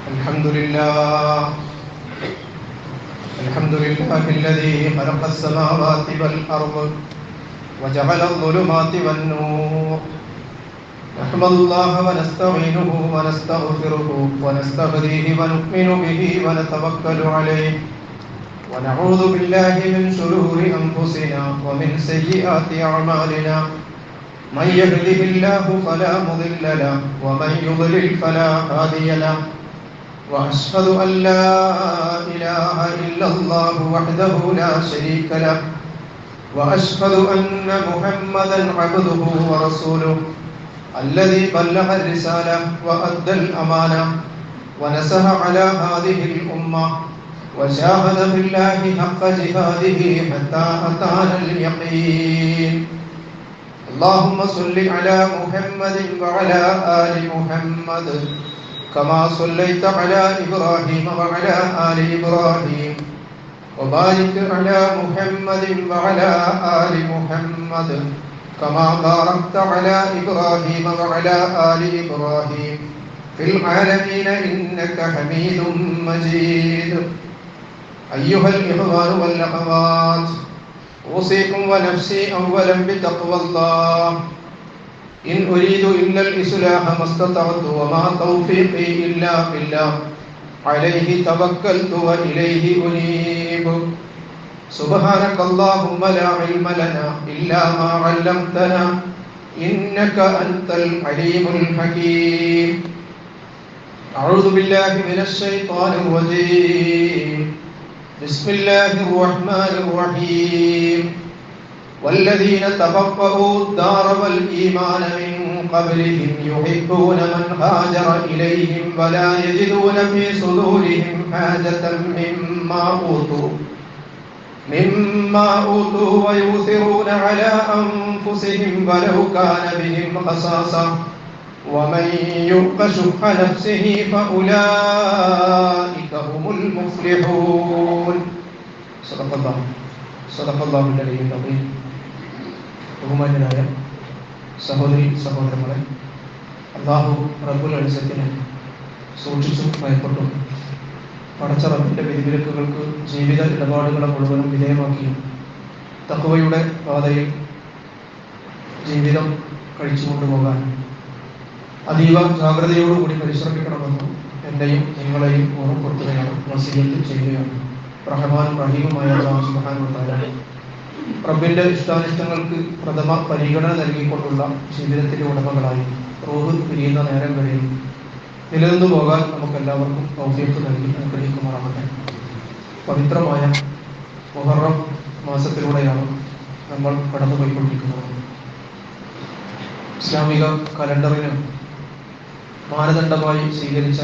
الحمد لله الذي خلق السماوات والأرض وجعل الظلمات والنور نحمد الله ونستعينه ونستغفره ونستهديه ونؤمن به ونتوكل عليه ونعوذ بالله من شرور أنفسنا ومن سيئات أعمالنا من يهده الله فلا مضل له ومن يضلل فلا هادي له وأشهد أن لا إله إلا الله وحده لا شريك له وأشهد أن محمدا عبده ورسوله الذي بلغ الرسالة وأدى الأمانة ونصح على هذه الأمة وجاهد في الله حق جهاده حتى أتانا اليقين اللهم صل على محمد وعلى آل محمد كما صليت على إبراهيم وعلى آل إبراهيم وبارك على محمد وعلى آل محمد كما باركت على إبراهيم وعلى آل إبراهيم في العالمين إنك حميد مجيد أيها الإخوان والأخوات أوصيكم ونفسي أولا بتقوى الله إن أريد إلا الإصلاح ما استطعت وما توفيقي إلا بالله عليه توكلت وإليه أنيب سبحانك اللهم لا علم لنا إلا ما علمتنا إنك أنت العليم الحكيم أعوذ بالله من الشيطان الرجيم بسم الله الرحمن الرحيم والذين تبوأوا الدار والإيمان من قبلهم يحبون من هاجر إليهم ولا يجدون في صدورهم حاجة مما أوتوا ويؤثرون على أنفسهم ولو كان بهم خصاصة ومن يوق شح نفسه فأولئك هم المفلحون صدق الله العلي العظيم. ബഹുമാന്യനായ സഹോദരി സഹോദരങ്ങളെ, അല്ലാഹു റബ്ബുൽ ഇസ്സത്തിനെ സൂക്ഷിച്ചും ഭയപ്പെട്ടും പടച്ച റബ്ബിന്റെ വിധിവിലക്കുകൾക്ക് ജീവിത ഇടപാടുകളെ മുഴുവനും വിധേയമാക്കിയും തഖ്വയുടെ പാതയിൽ ജീവിതം കഴിച്ചുകൊണ്ടുപോകാൻ അതീവ ജാഗ്രതയോടുകൂടി പരിശ്രമിക്കണമെന്നും എന്നെയും നിങ്ങളെയും ഓർമ്മപ്പെടുത്തുകയാണ്, വസിയത്ത് ചെയ്യുകയാണ്. റഹ്മാനും റഹീമുമായ അല്ലാഹു സുബ്ഹാനഹു വ തആല റബ്ബിന്റെ ഇഷ്ടാനിഷ്ടങ്ങൾക്ക് പ്രഥമ പരിഗണന നൽകിക്കൊണ്ടുള്ള ജീവിതത്തിന്റെ ഉടമകളായി റൂഹ് പിരിയുന്ന നേരം വരെയും നിലനിന്നു പോകാൻ നമുക്ക് എല്ലാവർക്കും തൗഫീഖ് നൽകി അനുഗ്രഹിക്കുമാറാകട്ടെ. പവിത്രമായ മുഹറം മാസത്തിലൂടെയാണ് നമ്മൾ കടന്നുപോയിക്കൊണ്ടിരിക്കുന്നത്. ഇസ്ലാമിക കലണ്ടറിന് മാനദണ്ഡമായി സ്വീകരിച്ച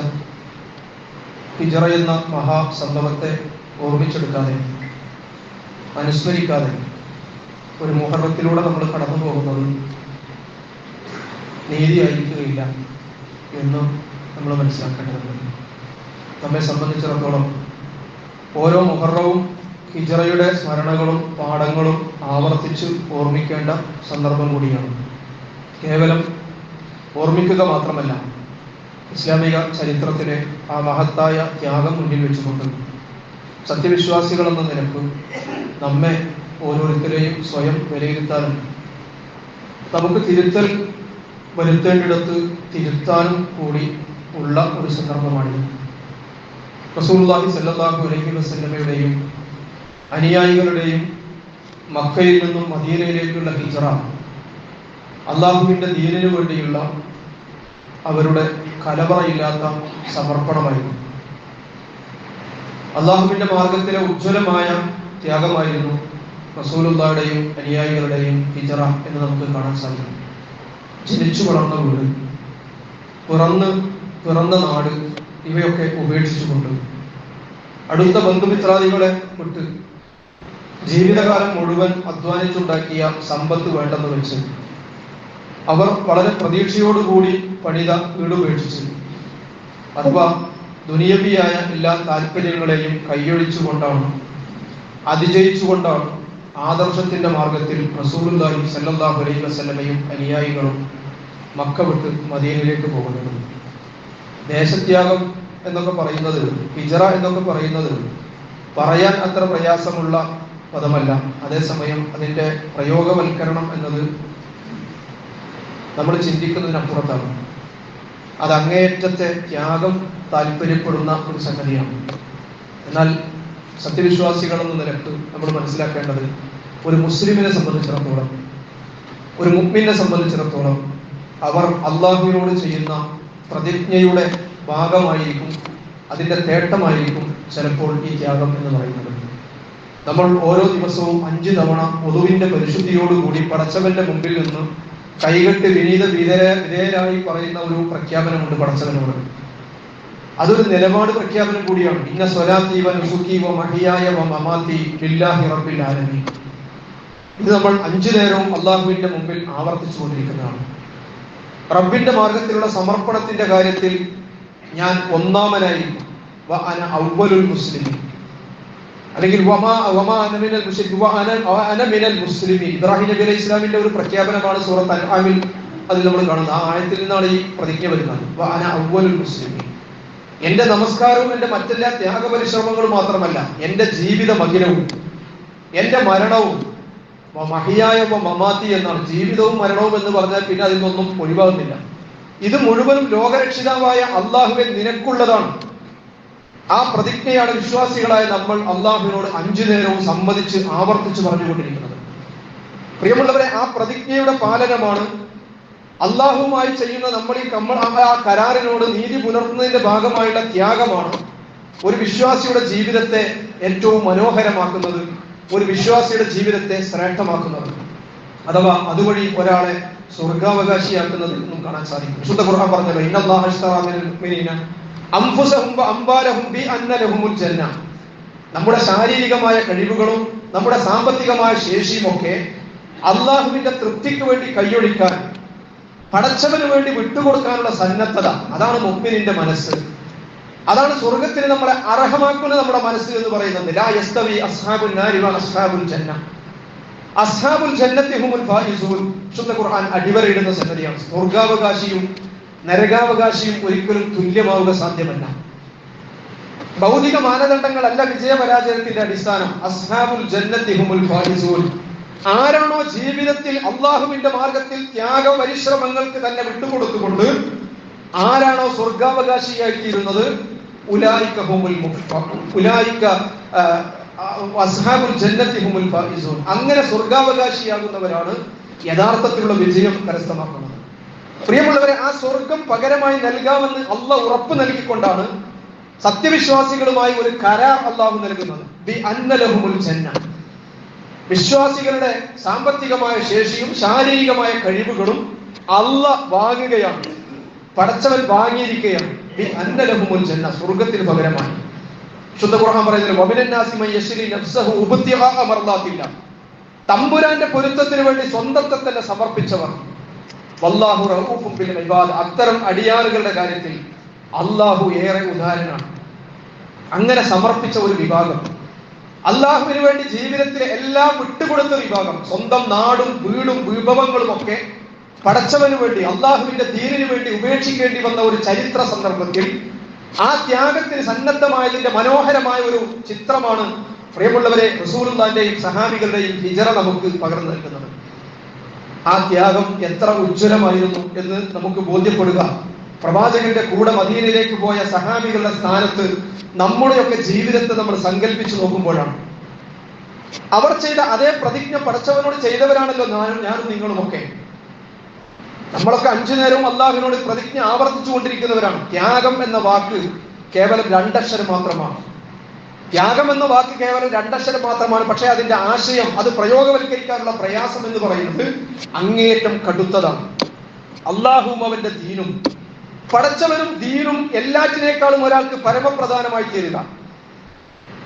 ഹിജ്റ എന്ന മഹാസംഭവത്തെ ഓർമ്മിച്ചെടുക്കാതെ, അനുസ്മരിക്കാതെ ഒരു മുഹറത്തിലൂടെ നമ്മൾ കടന്നു പോകുന്നത് നീതിയായിരിക്കുകയില്ല എന്ന് നമ്മൾ മനസ്സിലാക്കേണ്ടതുണ്ട്. നമ്മെ സംബന്ധിച്ചിടത്തോളം ഓരോ മുഹറവും ഹിജ്റയുടെ സ്മരണകളും പാഠങ്ങളും ആവർത്തിച്ച് ഓർമ്മിക്കേണ്ട സന്ദർഭം കൂടിയാണ്. കേവലം ഓർമ്മിക്കുക മാത്രമല്ല, ഇസ്ലാമിക ചരിത്രത്തിലെ ആ മഹത്തായ ത്യാഗം മുന്നിൽ വെച്ചുകൊണ്ട് സത്യവിശ്വാസികളെന്ന നിലക്ക് നമ്മെ ഓരോരുത്തരെയും സ്വയം വിലയിരുത്താനും നമുക്ക് തിരുത്തൽ വരുത്തേണ്ടിടത്ത് തിരുത്താനും കൂടി ഉള്ള ഒരു സന്ദർഭമാണിത്. റസൂലുള്ളാഹി സ്വല്ലല്ലാഹു അലൈഹി വസല്ലമയുടെയും അനുയായികളുടെയും മക്കയിൽ നിന്നും മദീനയിലേക്കുള്ള ഹിജ്റ അള്ളാഹുവിന്റെ ദീനിനു വേണ്ടിയുള്ള അവരുടെ കലവറയില്ലാത്ത സമർപ്പണമായിരുന്നു. അള്ളാഹുവിന്റെ മാർഗത്തിലെ ഉജ്ജ്വലമായ ത്യാഗമായിരുന്നു റസൂലുള്ളാഹിയുടെയും അനുയായികളുടെയും ഹിജ്റ എന്ന് നമുക്ക് കാണാൻ സാധിക്കും. ജനിച്ചു വളർന്ന വീട്, പിറന്ന നാട്, ഇവയൊക്കെ ഉപേക്ഷിച്ചുകൊണ്ട് അടുത്ത ബന്ധുമിത്രാദികളെ വിട്ട് ജീവിതകാലം മുഴുവൻ അധ്വാനിച്ചുണ്ടാക്കിയ സമ്പത്ത് വേണ്ടെന്ന് വെച്ച് അവർ വളരെ പ്രതീക്ഷയോടുകൂടി പണിത വീട് ഉപേക്ഷിച്ച്, അഥവാ ദുനിയവിയായ എല്ലാ താല്പര്യങ്ങളെയും കൈയൊഴിച്ചുകൊണ്ടാണ്, അതിജയിച്ചുകൊണ്ടാണ് ആദർശത്തിന്റെ മാർഗത്തിൽ റസൂലുള്ളാഹി സ്വല്ലല്ലാഹു അലൈഹി വസല്ലമയും അനുയായികളും മക്ക വിട്ട് മദീനയിലേക്ക് പോകുന്നത്. ദേശത്യാഗം എന്നൊക്കെ പറയുന്നത്, ഹിജറ എന്നൊക്കെ പറയുന്നത് പറയാൻ അത്ര പ്രയാസമുള്ള പദമല്ല. അതേസമയം അതിന്റെ പ്രയോഗവൽക്കരണം എന്നത് നമ്മൾ ചിന്തിക്കുന്നതിനപ്പുറത്താണ്. അത് അങ്ങേയറ്റത്തെ ത്യാഗം താല്പര്യപ്പെടുന്ന ഒരു സംഗതിയാണ്. എന്നാൽ സത്യവിശ്വാസികൾ എന്ന നിലക്ക് നമ്മൾ മനസ്സിലാക്കേണ്ടത്, ഒരു മുസ്ലിമിനെ സംബന്ധിച്ചിടത്തോളം, ഒരു മുഅ്മിനെ സംബന്ധിച്ചിടത്തോളം അവർ അള്ളാഹുവിനോട് ചെയ്യുന്ന പ്രതിജ്ഞയുടെ ഭാഗമായിരിക്കും, അതിന്റെ തേട്ടമായിരിക്കും ചിലപ്പോൾ ഈ ത്യാഗം എന്ന് പറയുന്നത്. നമ്മൾ ഓരോ ദിവസവും 5 തവണ ഒളുവിന്റെ പരിശുദ്ധിയോടുകൂടി പടച്ചവന്റെ മുമ്പിൽ നിന്ന് കൈകെട്ട് വിധേയരായി പറയുന്ന ഒരു പ്രഖ്യാപനമുണ്ട് പടച്ചവനോട്. അതൊരു നിലപാട് പ്രഖ്യാപനം കൂടിയാണ്. ഇന്ന സ്വലാത്തി വ നുസുക്കി വ മഹിയായ വ മമാതി ലില്ലാഹി റബ്ബിൽ ആലമീൻ. ഇത് നമ്മൾ 5 നേരവും അള്ളാഹുവിന്റെ മുമ്പിൽ ആവർത്തിച്ചുകൊണ്ടിരിക്കുന്നതാണ്. റബ്ബിന്റെ മാർഗത്തിലുള്ള സമർപ്പണത്തിന്റെ കാര്യത്തിൽ ഞാൻ ഒന്നാമനായിരിക്കും. വ അന അവ്വലുൽ മുസ്ലിമീൻ, അല്ലെങ്കിൽ ഇബ്രാഹിം നബി അലൈഹി ഇസ്ലാമിന്റെ ഒരു പ്രഖ്യാപനമാണ് സൂറത്ത് അൻആമിൽ അതിൽ നമ്മൾ കാണുന്നത്. ആ ആയത്തിൽ നിന്നാണ് ഈ പ്രതിജ്ഞ വരുന്നത്. വ അന അവ്വലുൽ മുസ്ലിമീൻ. എന്റെ നമസ്കാരവും എന്റെ മറ്റെല്ലാ ത്യാഗപരിശ്രമങ്ങളും മാത്രമല്ല, എന്റെ ജീവിത മകിനവും എന്റെ മരണവും മഹിയായ മമാതി എന്നാണ്. ജീവിതവും മരണവും എന്ന് പറഞ്ഞാൽ പിന്നെ അതിൽ നിന്നൊന്നും ഒഴിവാകുന്നില്ല. ഇത് മുഴുവനും ലോകരക്ഷിതാവായ അള്ളാഹുവെ നിനക്കുള്ളതാണ്. ആ പ്രതിജ്ഞയാണ് വിശ്വാസികളായ നമ്മൾ അള്ളാഹുവിനോട് 5 നേരവും സമ്മതിച്ച് ആവർത്തിച്ച് പറഞ്ഞുകൊണ്ടിരിക്കുന്നത്. പ്രിയമുള്ളവരെ, ആ പ്രതിജ്ഞയുടെ പാലനമാണ്, അള്ളാഹുവുമായി ചെയ്യുന്ന നമ്മൾ ആ കരാറിനോട് നീതി പുലർത്തുന്നതിന്റെ ഭാഗമായുള്ള ത്യാഗമാണ് ഒരു വിശ്വാസിയുടെ ജീവിതത്തെ ഏറ്റവും മനോഹരമാക്കുന്നത്, ഒരു വിശ്വാസിയുടെ ജീവിതത്തെ ശ്രേഷ്ഠമാക്കുന്നത്, അഥവാ അതുവഴി ഒരാളെ സ്വർഗാവകാശിയാക്കുന്നത് എന്നും കാണാൻ സാധിക്കും. വിശുദ്ധ ഖുർആൻ പറഞ്ഞല്ലോ, ഇന്നല്ലാഹ ഇശ്തറാ മിനൽ മുഅ്മിനീന അൻഫുസഹും വ അംവാലഹും ബിഅന്ന ലഹുമുൽ ജന്ന. നമ്മുടെ ശാരീരികമായ കഴിവുകളും നമ്മുടെ സാമ്പത്തികമായ ശേഷിയും ഒക്കെ അള്ളാഹുവിന്റെ തൃപ്തിക്ക് വേണ്ടി കൈയൊഴിക്കാൻ, പടച്ചവന് വേണ്ടി വിട്ടുകൊടുക്കാനുള്ള സന്നദ്ധത, അതാണ് മുഅ്മിനിന്റെ മനസ്സ്. അതാണ് സ്വർഗത്തിന് നമ്മളെ അർഹമാക്കുന്ന നമ്മുടെ മനസ്സ് എന്ന് പറയുന്നത്. ലാ യസ്തവി അസ്ഹാബുൻ നാരി വ അസ്ഹാബുൽ ജന്ന, അസ്ഹാബുൽ ജന്നത്തി ഹുമുൽ ഫായിസൂൻ. വിശുദ്ധ ഖുർആൻ അടിവരയിടുന്ന സംഗതിയാണ്. സ്വർഗാവകാശിയും നരകാവകാശിയും ഒരിക്കലും തുല്യമാവുക സാധ്യമല്ല. ഭൗതിക മാനദണ്ഡങ്ങളല്ല വിജയപരാജയത്തിന്റെ അടിസ്ഥാനം. അസ്ഹാബുൽ ജന്നത്തി ഹുമുൽ ഫായിസൂൻ. ആരാണോ ജീവിതത്തിൽ അള്ളാഹുവിന്റെ മാർഗത്തിൽ ത്യാഗ പരിശ്രമങ്ങൾക്ക് തന്നെ വിട്ടുകൊടുത്തുകൊണ്ട് ആരാണോ സ്വർഗാവകാശിയായിത്തീരുന്നത്, ഉലായിക ഹുമുൽ ഉലായിക അസ്ഹാബുൽ ജന്നത്തി ഹുമുൽ ഫായിസൂൻ. അങ്ങനെ സ്വർഗാവകാശിയാകുന്നവരാണ് യഥാർത്ഥത്തിലുള്ള വിജയം കരസ്ഥമാക്കുന്നത്. പ്രിയമുള്ളവരെ, ആ സ്വർഗം പകരമായി നൽകാമെന്ന് അള്ളാഹ് ഉറപ്പ് നൽകിക്കൊണ്ടാണ് സത്യവിശ്വാസികളുമായി ഒരു കരാർ അള്ളാഹു നൽകുന്നത്. ബി അന്ന ലഹുമുൽ ജന്ന. വിശ്വാസികളുടെ സാമ്പത്തികമായ ശേഷിയും ശാരീരികമായ കഴിവുകളും അള്ളാഹ് വാങ്ങുകയാണ്, പടച്ചവൻ വാങ്ങിയിരിക്കുകയാണ്. ബി അന്ന ലഹുമുൽ ജന്ന, സ്വർഗത്തിന് പകരമായി. ശുദ്ധ ഖുർആൻ പറയുന്നത്, വമിനന്നാസി മൻ യശ്രി നഫ്സഹു ഉബ്തിഗാഅ മർളാത്തില്ലാ. തമ്പുരാന്റെ പൊരുത്തത്തിന് വേണ്ടി സ്വന്തത്തെ തന്നെ സമർപ്പിച്ചവർ. വല്ലാഹു റഊഫും ബിൽ ഇബാദ്. അത്തരം അടിയാറുകളുടെ കാര്യത്തിൽ അള്ളാഹു ഏറെ ഉദാരനാണ്. അങ്ങനെ സമർപ്പിച്ച ഒരു വിഭാഗം, അള്ളാഹുവിന് വേണ്ടി ജീവിതത്തിലെ എല്ലാം വിട്ടുകൊടുത്ത വിഭാഗം, സ്വന്തം നാടും വീടും വിഭവങ്ങളും ഒക്കെ പടച്ചവന് വേണ്ടി, അള്ളാഹുവിന്റെ ദീനിന് വേണ്ടി ഉപേക്ഷിക്കേണ്ടി വന്ന ഒരു ചരിത്ര സന്ദർഭത്തിൽ ആ ത്യാഗത്തിന് സന്നദ്ധമായതിന്റെ മനോഹരമായ ഒരു ചിത്രമാണ് പ്രിയമുള്ളവരെ റസൂലുള്ളാഹിന്റെയും സഹാബികളുടെയും ഹിജറ നമുക്ക് പകർന്നു നൽകുന്നത്. ആ ത്യാഗം എത്ര ഉജ്ജ്വലമായിരുന്നു എന്ന് നമുക്ക് ബോധ്യപ്പെടുക പ്രവാചകന്റെ കൂടെ മദീനയിലേക്ക് പോയ സഹാബികളുടെ സ്ഥാനത്ത് നമ്മുടെയൊക്കെ ജീവിതത്തെ നമ്മൾ സങ്കല്പിച്ചു നോക്കുമ്പോഴാണ്. അവർ ചെയ്ത അതേ പ്രതിജ്ഞ പടച്ചവനോട് ചെയ്തവരാണല്ലോ ഞാനും നിങ്ങളുമൊക്കെ. നമ്മളൊക്കെ 5 നേരവും അള്ളാഹുവിനോട് പ്രതിജ്ഞ ആവർത്തിച്ചുകൊണ്ടിരിക്കുന്നവരാണ്. ത്യാഗം എന്ന വാക്ക് കേവലം 2 അക്ഷരം മാത്രമാണ്. ത്യാഗം എന്ന വാക്ക് കേവലം 2 അക്ഷരം മാത്രമാണ്. പക്ഷെ അതിന്റെ ആശയം, അത് പ്രയോഗവൽക്കരിക്കാനുള്ള പ്രയാസം എന്ന് പറയുന്നത് അങ്ങേയറ്റം കടുത്തതാണ്. അള്ളാഹുവും അവന്റെ ദീനും, പടച്ചവനും ദീനും എല്ലാറ്റിനേക്കാളും ഒരാൾക്ക് പരമപ്രധാനമായി തീരുക,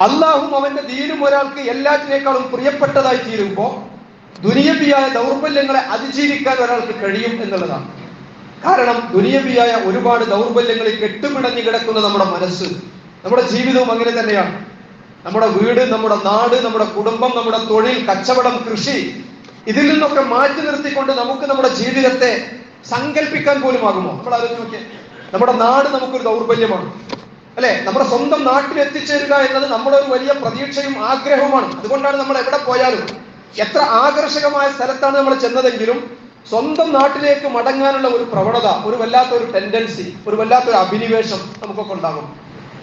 അള്ളാഹും അവന്റെ ദീനും ഒരാൾക്ക് എല്ലാറ്റിനേക്കാളും പ്രിയപ്പെട്ടതായി തീരുമ്പോ ദുനിയവിയായ ദൗർബല്യങ്ങളെ അതിജീവിക്കാൻ ഒരാൾക്ക് കഴിയും എന്നുള്ളതാണ്. കാരണം ദുനിയവിയായ ഒരുപാട് ദൗർബല്യങ്ങളിൽ കെട്ടുപിടഞ്ഞു കിടക്കുന്ന നമ്മുടെ മനസ്സ്, നമ്മുടെ ജീവിതവും അങ്ങനെ തന്നെയാണ്. നമ്മുടെ വീട്, നമ്മുടെ നാട്, നമ്മുടെ കുടുംബം, നമ്മുടെ തൊഴിൽ, കച്ചവടം, കൃഷി, ഇതിൽ നിന്നൊക്കെ മാറ്റി നിർത്തിക്കൊണ്ട് നമുക്ക് നമ്മുടെ ജീവിതത്തെ സങ്കല്പിക്കാൻ പോലും ആകുമോ? നമ്മൾ ആലോചിച്ച് നോക്കിയേ. നമ്മുടെ നാട് നമുക്കൊരു ദൗർബല്യമാണ്. അല്ലെ? നമ്മുടെ സ്വന്തം നാട്ടിൽ എത്തിച്ചേരുക എന്നത് നമ്മുടെ ഒരു വലിയ പ്രതീക്ഷയും ആഗ്രഹവുമാണ്. അതുകൊണ്ടാണ് നമ്മൾ എവിടെ പോയാലും, എത്ര ആകർഷകമായ സ്ഥലത്താണ് നമ്മൾ ചെന്നതെങ്കിലും സ്വന്തം നാട്ടിലേക്ക് മടങ്ങാനുള്ള ഒരു പ്രവണത, ഒരു വല്ലാത്തൊരു ടെൻഡൻസി, ഒരു വല്ലാത്തൊരു അഭിനിവേശം നമുക്കൊക്കെ ഉണ്ടാകും.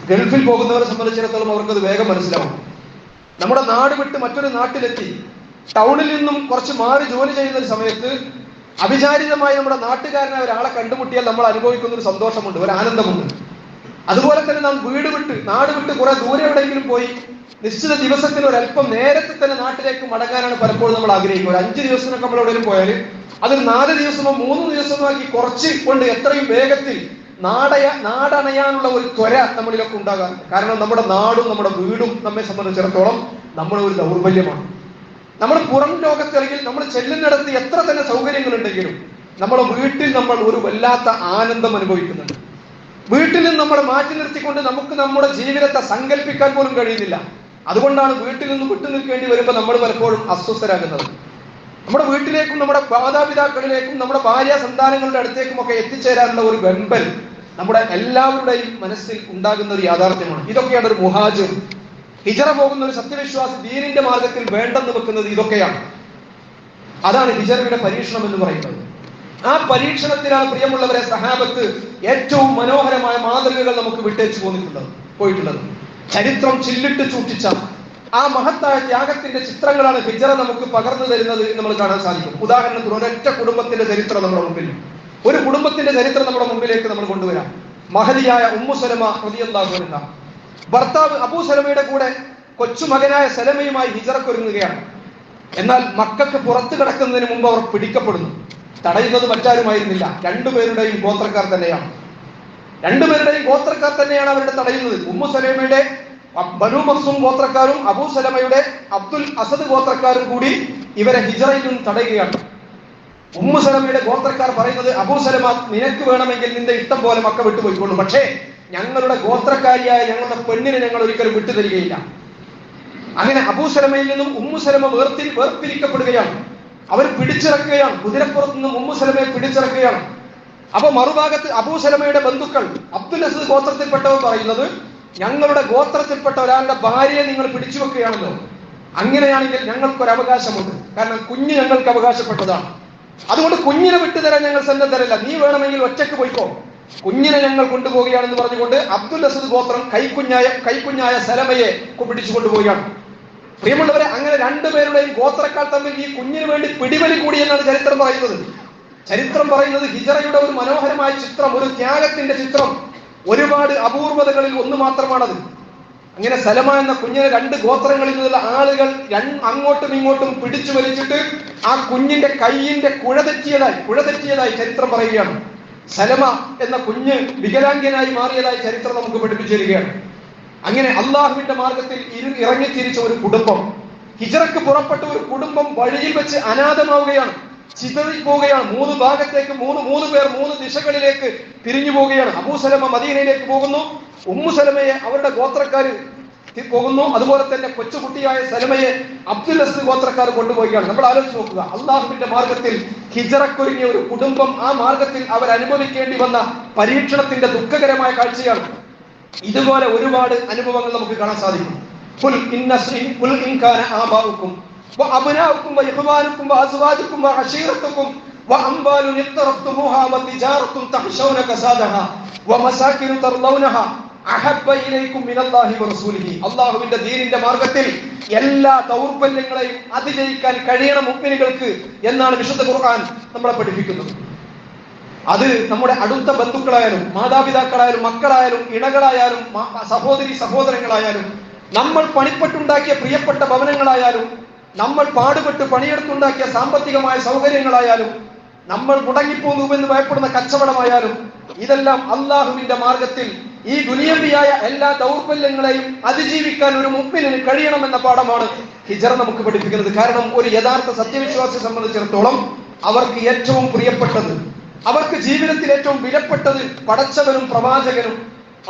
ഗൾഫിൽ പോകുന്നവരെ സംബന്ധിച്ചിടത്തോളം അവർക്കത് വേഗം മനസ്സിലാവും. നമ്മുടെ നാട് വിട്ട് മറ്റൊരു നാട്ടിലെത്തി ടൗണിൽ നിന്നും കുറച്ച് മാറി ജോലി ചെയ്യുന്ന ഒരു സമയത്ത് അവിചാരിതമായി നമ്മുടെ നാട്ടുകാരനെ ഒരാളെ കണ്ടുമുട്ടിയാൽ നമ്മൾ അനുഭവിക്കുന്ന ഒരു സന്തോഷമുണ്ട്, ഒരു ആനന്ദമുണ്ട്. അതുപോലെ തന്നെ നാം വീട് വിട്ട്, നാട് വിട്ട് കുറെ ദൂരെ എവിടെയെങ്കിലും പോയി നിശ്ചിത ദിവസത്തിന് ഒരല്പം നേരത്തെ തന്നെ നാട്ടിലേക്ക് മടങ്ങാനാണ് പലപ്പോഴും നമ്മൾ ആഗ്രഹിക്കുന്നത്. ഒരു 5 ദിവസത്തിനൊക്കെ നമ്മൾ എവിടെയും പോയാൽ അതൊരു 4 ദിവസമോ 3 ദിവസമോ ആക്കി കുറച്ച് കൊണ്ട് എത്രയും വേഗത്തിൽ നാടണയാനുള്ള ഒരു ത്വര നമ്മളിലൊക്കെ ഉണ്ടാകാൻ കാരണം നമ്മുടെ നാടും നമ്മുടെ വീടും നമ്മെ സംബന്ധിച്ചിടത്തോളം നമ്മുടെ ഒരു ദൗർബല്യമാണ്. നമ്മൾ പുറം ലോകത്തിറങ്ങിൽ നമ്മൾ ചെല്ലുന്നിടത്ത് എത്ര തന്നെ സൗകര്യങ്ങളുണ്ടെങ്കിലും നമ്മുടെ വീട്ടിൽ നമ്മൾ ഒരു വല്ലാത്ത ആനന്ദം അനുഭവിക്കുന്നുണ്ട്. വീട്ടിൽ നിന്ന് നമ്മളെ മാറ്റി നിർത്തിക്കൊണ്ട് നമുക്ക് നമ്മുടെ ജീവിതത്തെ സങ്കല്പിക്കാൻ പോലും കഴിയുന്നില്ല. അതുകൊണ്ടാണ് വീട്ടിൽ നിന്ന് വിട്ടു നിൽക്കേണ്ടി വരുമ്പോൾ നമ്മൾ പലപ്പോഴും അസ്വസ്ഥരാകുന്നത്. നമ്മുടെ വീട്ടിലേക്കും നമ്മുടെ മാതാപിതാക്കളിലേക്കും നമ്മുടെ ഭാര്യ സന്താനങ്ങളുടെ അടുത്തേക്കും ഒക്കെ എത്തിച്ചേരാനുള്ള ഒരു വെമ്പൽ നമ്മുടെ എല്ലാവരുടെയും മനസ്സിൽ ഉണ്ടാകുന്ന ഒരു യാഥാർത്ഥ്യമാണ്. ഇതൊക്കെയാണ് ഒരു മുഹാജിർ, ഹിജറ പോകുന്ന ഒരു സത്യവിശ്വാസി ദീനിന്റെ മാർഗത്തിൽ വേണ്ടെന്ന് വെക്കുന്നത് ഇതൊക്കെയാണ്. അതാണ് ഹിജറയുടെ പരീക്ഷണം എന്ന് പറയുന്നത്. ആ പരീക്ഷണത്തിലാണ് പ്രിയമുള്ളവരെ സഹാബത്ത് ഏറ്റവും മനോഹരമായ മാതൃകകൾ നമുക്ക് വിട്ടേച്ചു പോയിട്ടുള്ളത്. ചരിത്രം ചില്ലിട്ട് സൂക്ഷിച്ച ആ മഹത്തായ ത്യാഗത്തിന്റെ ചിത്രങ്ങളാണ് ഹിജറ നമുക്ക് പകർന്നു തരുന്നത് എന്ന് നമ്മൾ കാണാൻ സാധിക്കും. ഉദാഹരണത്തിന് ഒരൊറ്റ കുടുംബത്തിന്റെ ചരിത്രം നമ്മുടെ മുമ്പിൽ, ഒരു കുടുംബത്തിന്റെ ചരിത്രം നമ്മുടെ മുമ്പിലേക്ക് നമ്മൾ കൊണ്ടുവരാം. മഹദിയായ ഉമ്മു സലമ റളിയല്ലാഹു അൻഹ ഭർത്താവ് അബൂ സലമയുടെ കൂടെ കൊച്ചുമകനായ സലമയുമായി ഹിജറക്കൊരുങ്ങുകയാണ്. എന്നാൽ മക്കൾക്ക് പുറത്തു കിടക്കുന്നതിന് മുമ്പ് അവർ പിടിക്കപ്പെടുന്നു. തടയുന്നത് മറ്റാരുമായിരുന്നില്ല, രണ്ടുപേരുടെയും ഗോത്രക്കാർ തന്നെയാണ്. അവരുടെ തടയുന്നത്. ഉമ്മു സലമയുടെ ബനു മഖ്സൂം ഗോത്രക്കാരും അബൂ സലമയുടെ അബ്ദുൽ അസദ് ഗോത്രക്കാരും കൂടി ഇവരെ ഹിജറയിൽ നിന്ന് തടയുകയാണ്. ഉമ്മു സലമയുടെ ഗോത്രക്കാർ പറയുന്നത്, അബൂ സലമ നിനക്ക് വേണമെങ്കിൽ നിന്റെ ഇഷ്ടം പോലെ മക്ക വിട്ടുപോയിക്കൊള്ളു, പക്ഷേ ഞങ്ങളുടെ ഗോത്രക്കാരിയായ ഞങ്ങളുടെ പെണ്ണിനെ ഞങ്ങൾ ഒരിക്കലും വിട്ടുതരികയില്ല. അങ്ങനെ അബൂ സലമയിൽ നിന്നും ഉമ്മു സലമ വേർപിരിക്കപ്പെടുകയാണ്. അവർ പിടിച്ചിറക്കുകയാണ്. കുതിരപ്പുറത്ത് നിന്നും ഉമ്മു സലമയെ പിടിച്ചിറക്കുകയാണ്. അപ്പൊ മറുഭാഗത്ത് അബൂ സലമയുടെ ബന്ധുക്കൾ അബ്ദുൽ അസദ് ഗോത്രത്തിൽപ്പെട്ടവർ പറയുന്നത്, ഞങ്ങളുടെ ഗോത്രത്തിൽപ്പെട്ട ഒരാളുടെ ഭാര്യയെ നിങ്ങൾ പിടിച്ചു വെക്കുകയാണല്ലോ, അങ്ങനെയാണെങ്കിൽ ഞങ്ങൾക്കൊരു അവകാശമുണ്ട്, കാരണം കുഞ്ഞ് ഞങ്ങൾക്ക് അവകാശപ്പെട്ടതാണ്. അതുകൊണ്ട് കുഞ്ഞിനെ വിട്ടുതരാൻ ഞങ്ങൾ സന്നദ്ധരല്ല, നീ വേണമെങ്കിൽ ഒറ്റയ്ക്ക് പോയിക്കോ, കുഞ്ഞിനെ ഞങ്ങൾ കൊണ്ടുപോവുകയാണെന്ന് പറഞ്ഞുകൊണ്ട് അബ്ദുൽ അസദ് ഗോത്രം കൈക്കുഞ്ഞായ സലമയെ പിടിച്ചു കൊണ്ടുപോവുകയാണ്. പ്രിയമുള്ളവരെ, അങ്ങനെ രണ്ടുപേരുടെയും ഗോത്രക്കാർ തമ്മിൽ ഈ കുഞ്ഞിന് വേണ്ടി പിടിവലി കൂടി എന്നാണ് ചരിത്രം പറയുന്നത്. ഹിജറയുടെ ഒരു മനോഹരമായ ചിത്രം, ഒരു ത്യാഗത്തിന്റെ ചിത്രം. ഒരുപാട് അപൂർവതകളിൽ ഒന്ന് മാത്രമാണത്. അങ്ങനെ സലമ എന്ന കുഞ്ഞിനെ 2 ഗോത്രങ്ങളിൽ നിന്നുള്ള ആളുകൾ അങ്ങോട്ടും ഇങ്ങോട്ടും പിടിച്ചു വലിച്ചിട്ട് ആ കുഞ്ഞിന്റെ കൈയിന്റെ കുഴ തെറ്റിയതായി ചരിത്രം പറയുകയാണ്. സലമ എന്ന കുഞ്ഞ് വികലാംഗനായി മാറിയതായി ചരിത്രം നമുക്ക് പഠിപ്പിച്ചു തരികയാണ്. അങ്ങനെ അള്ളാഹുവിന്റെ മാർഗത്തിൽ ഇറങ്ങിത്തിരിച്ച ഒരു കുടുംബം, ഹിജറക്ക് പുറപ്പെട്ട ഒരു കുടുംബം വഴിയിൽ വെച്ച് അനാഥമാവുകയാണ്, ചിതറിപ്പോവുകയാണ്. 3 ഭാഗത്തേക്ക് 3 പേർ 3 ദിശകളിലേക്ക് പിരിഞ്ഞു പോവുകയാണ്. അബൂ സലമ മദീനയിലേക്ക് പോകുന്നു, ഉമ്മു സലമയെ അവരുടെ ഗോത്രക്കാർ പോകുന്നു, അതുപോലെ തന്നെ കൊച്ചുകുട്ടിയായ സലമയെ അബ്ദുൽ അസദ് ഗോത്രക്കാർ കൊണ്ടുപോവുകയാണ്. നമ്മൾ ആലോചിച്ച് നോക്കുക, അള്ളാഹുവിന്റെ മാർഗത്തിൽ ഹിജറക്കൊരുങ്ങിയ ഒരു കുടുംബം, ആ മാർഗത്തിൽ അവർ അനുഭവിക്കേണ്ടി വന്ന പരീക്ഷണത്തിന്റെ ദുഃഖകരമായ കാഴ്ചയാണ്. ഇതുപോലെ ഒരുപാട് അനുഭവങ്ങൾ നമുക്ക് കാണാൻ സാധിക്കും. وأبناؤكم وإخوانكم وأزواجكم وعشيرتكم وأموال اقترفتموها وتجارة تخشون كسادها ومساكن ترضونها أحب إليكم من الله ورسوله. അല്ലാഹുവിന്റെ ദീനിന്റെ മാർഗത്തിൽ എല്ലാ ദൗർബല്യങ്ങളെയും അതിജയിക്കാൻ കഴിയണം മുഅ്മിനുകൾക്ക് എന്നാണ് വിശുദ്ധ ഖുർആൻ നമ്മളെ പഠിപ്പിക്കുന്നത്. അത് നമ്മുടെ അടുത്ത ബന്ധുക്കളായാലും മാതാപിതാക്കളായാലും മക്കളായാലും ഇണകളായാലും സഹോദരങ്ങളായാലും നമ്മൾ പണിപ്പെട്ടുണ്ടാക്കിയ പ്രിയപ്പെട്ട ഭവനങ്ങളായാലും നമ്മൾ പാടുപെട്ട് പണിയെടുത്തുണ്ടാക്കിയ സാമ്പത്തികമായ സൗകര്യങ്ങളായാലും നമ്മൾ മുടങ്ങിപ്പോകുമെന്ന് ഭയപ്പെടുന്ന കച്ചവടമായാലും ഇതെല്ലാം അള്ളാഹുവിന്റെ മാർഗത്തിൽ ഈ ദുനിയവിയായ എല്ലാ ദൗർബല്യങ്ങളെയും അതിജീവിക്കാൻ ഒരു മുഅ്മിനിന് കഴിയണമെന്ന പാഠമാണ് ഹിജറ നമുക്ക് പഠിപ്പിക്കുന്നത്. കാരണം ഒരു യഥാർത്ഥ സത്യവിശ്വാസിയെ സംബന്ധിച്ചിടത്തോളം അവർക്ക് ഏറ്റവും പ്രിയപ്പെട്ടത്, അവർക്ക് ജീവിതത്തിൽ ഏറ്റവും വിലപ്പെട്ടത് പടച്ചവനും പ്രവാചകനും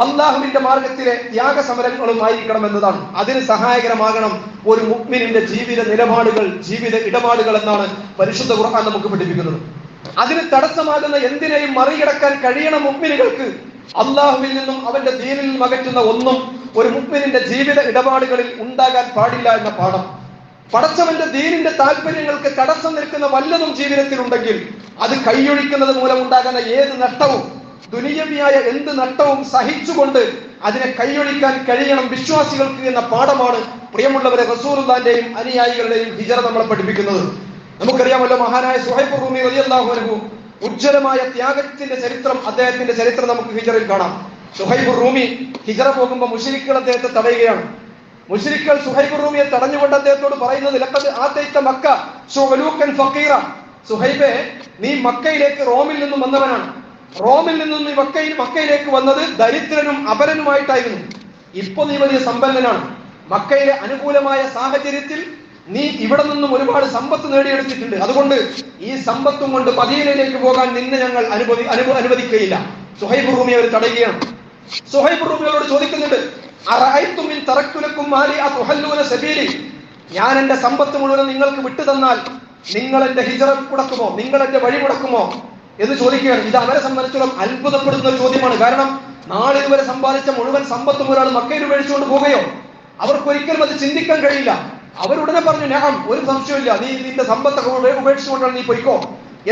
അള്ളാഹുവിന്റെ മാർഗത്തിലെ ത്യാഗസമരങ്ങളുമായിരിക്കണം എന്നതാണ്. അതിന് സഹായകരമാകണം ഒരു മുഅ്മിനിന്റെ ജീവിത നിലപാടുകൾ, ജീവിത ഇടപാടുകൾ എന്നാണ് പരിശുദ്ധ ഖുർആൻ നമുക്ക് പഠിപ്പിക്കുന്നത്. അതിന് തടസ്സമാകുന്ന എന്തിനേയും മറികടക്കാൻ കഴിയണം മുഅ്മിനുകൾക്ക് അള്ളാഹുവിൽ നിന്നും അവന്റെ ദീനിൽ നിന്നും അകറ്റുന്ന ഒന്നും ഒരു മുഅ്മിനിന്റെ ജീവിത ഇടപാടുകളിൽ ഉണ്ടാകാൻ പാടില്ല എന്ന പാഠം. പടച്ചവന്റെ ദീനിന്റെ താല്പര്യങ്ങൾക്ക് തടസ്സം നിൽക്കുന്ന വല്ലതും ജീവിതത്തിൽ ഉണ്ടെങ്കിൽ അത് കൈയൊഴിക്കുന്നത് മൂലം ഉണ്ടാകുന്ന ഏത് നഷ്ടവും, ദുനിയവിയായ എന്ത് നഷ്ടവും സഹിച്ചുകൊണ്ട് അതിനെ കൈയൊഴിക്കാൻ കഴിയണം വിശ്വാസികൾക്ക് എന്ന പാഠമാണ് പ്രിയമുള്ളവരെ റസൂലുള്ളാഹിന്റെയും അനുയായികളുടെയും ഹിജറ നമ്മളെ പഠിപ്പിക്കുന്നത്. നമുക്കറിയാമല്ലോ, മഹാനായ സുഹൈബ് റൂമി റളിയല്ലാഹു അൻഹു ഉജ്ജ്വലമായ ത്യാഗത്തിന്റെ ചരിത്രം, അദ്ദേഹത്തിന്റെ ചരിത്രം നമുക്ക് ഹിജറയിൽ കാണാം. സുഹൈബ് റൂമി ഹിജറ പോകുമ്പോൾ മുശ്രിക്കുകൾ അദ്ദേഹത്തെ തടയുകയാണ്. മുശ്രിക്കുകൾ സുഹൈബ് റൂമിയെ തടഞ്ഞുകൊണ്ട് അദ്ദേഹത്തോട് പറയുന്നത്, ലഖദ് ആതൈത മക്ക ശുഅലൂകൻ ഫഖീറ, സുഹൈബേ, നീ മക്കയിലേക്ക് റോമിൽ നിന്നും വന്നവനാണ്. റോമിൽ നിന്നും നീ മക്കയിലേക്ക് വന്നത് ദരിദ്രനും അപരനുമായിട്ടായിരുന്നു. ഇപ്പൊ നീ വലിയ സമ്പന്നനാണ്. മക്കയിലെ അനുകൂലമായ സാഹചര്യത്തിൽ നീ ഇവിടെ നിന്നും ഒരുപാട് സമ്പത്ത് നേടിയെടുത്തിട്ടുണ്ട്. അതുകൊണ്ട് ഈ സമ്പത്തും കൊണ്ട് മദീനയിലേക്ക് പോകാൻ നിന്നെ ഞങ്ങൾ അനുവദിക്കുകയില്ല. സുഹൈബ് റൂമി അവർ തടയുകയാണ്. സുഹൈബ് റൂമിയോട് ചോദിക്കുന്നുണ്ട്, അറഅയ്തും ഇൻ തറക്തു ലക്കും മാലി അതുഹല്ലൂന സബീലി, ഞാൻ എന്റെ സമ്പത്ത് മുഴുവൻ നിങ്ങൾക്ക് വിട്ടു തന്നാൽ നിങ്ങൾ എന്റെ ഹിജറ മുടക്കുമോ, നിങ്ങൾ എന്റെ വഴി മുടക്കുമോ എന്ന് ചോദിക്കുകയാണ്. ഇത് അവരെ സംബന്ധിച്ചിടത്തോളം അത്ഭുതപ്പെടുന്ന ഒരു ചോദ്യമാണ്. കാരണം നാളിതുവരെ സമ്പാദിച്ച മുഴുവൻ സമ്പത്തും ഒരാൾ മക്കയിൽ ഉപേക്ഷിച്ചുകൊണ്ട് പോവുകയോ, അവർക്കൊരിക്കലും അത് ചിന്തിക്കാൻ കഴിയില്ല. അവരുടനെ പറഞ്ഞു, ഞാൻ ഒരു സംശയമില്ല, നീ നിന്റെ സമ്പത്തൊക്കെ ഉപേക്ഷിച്ചുകൊണ്ടാണ് നീ പൊയ്ക്കോ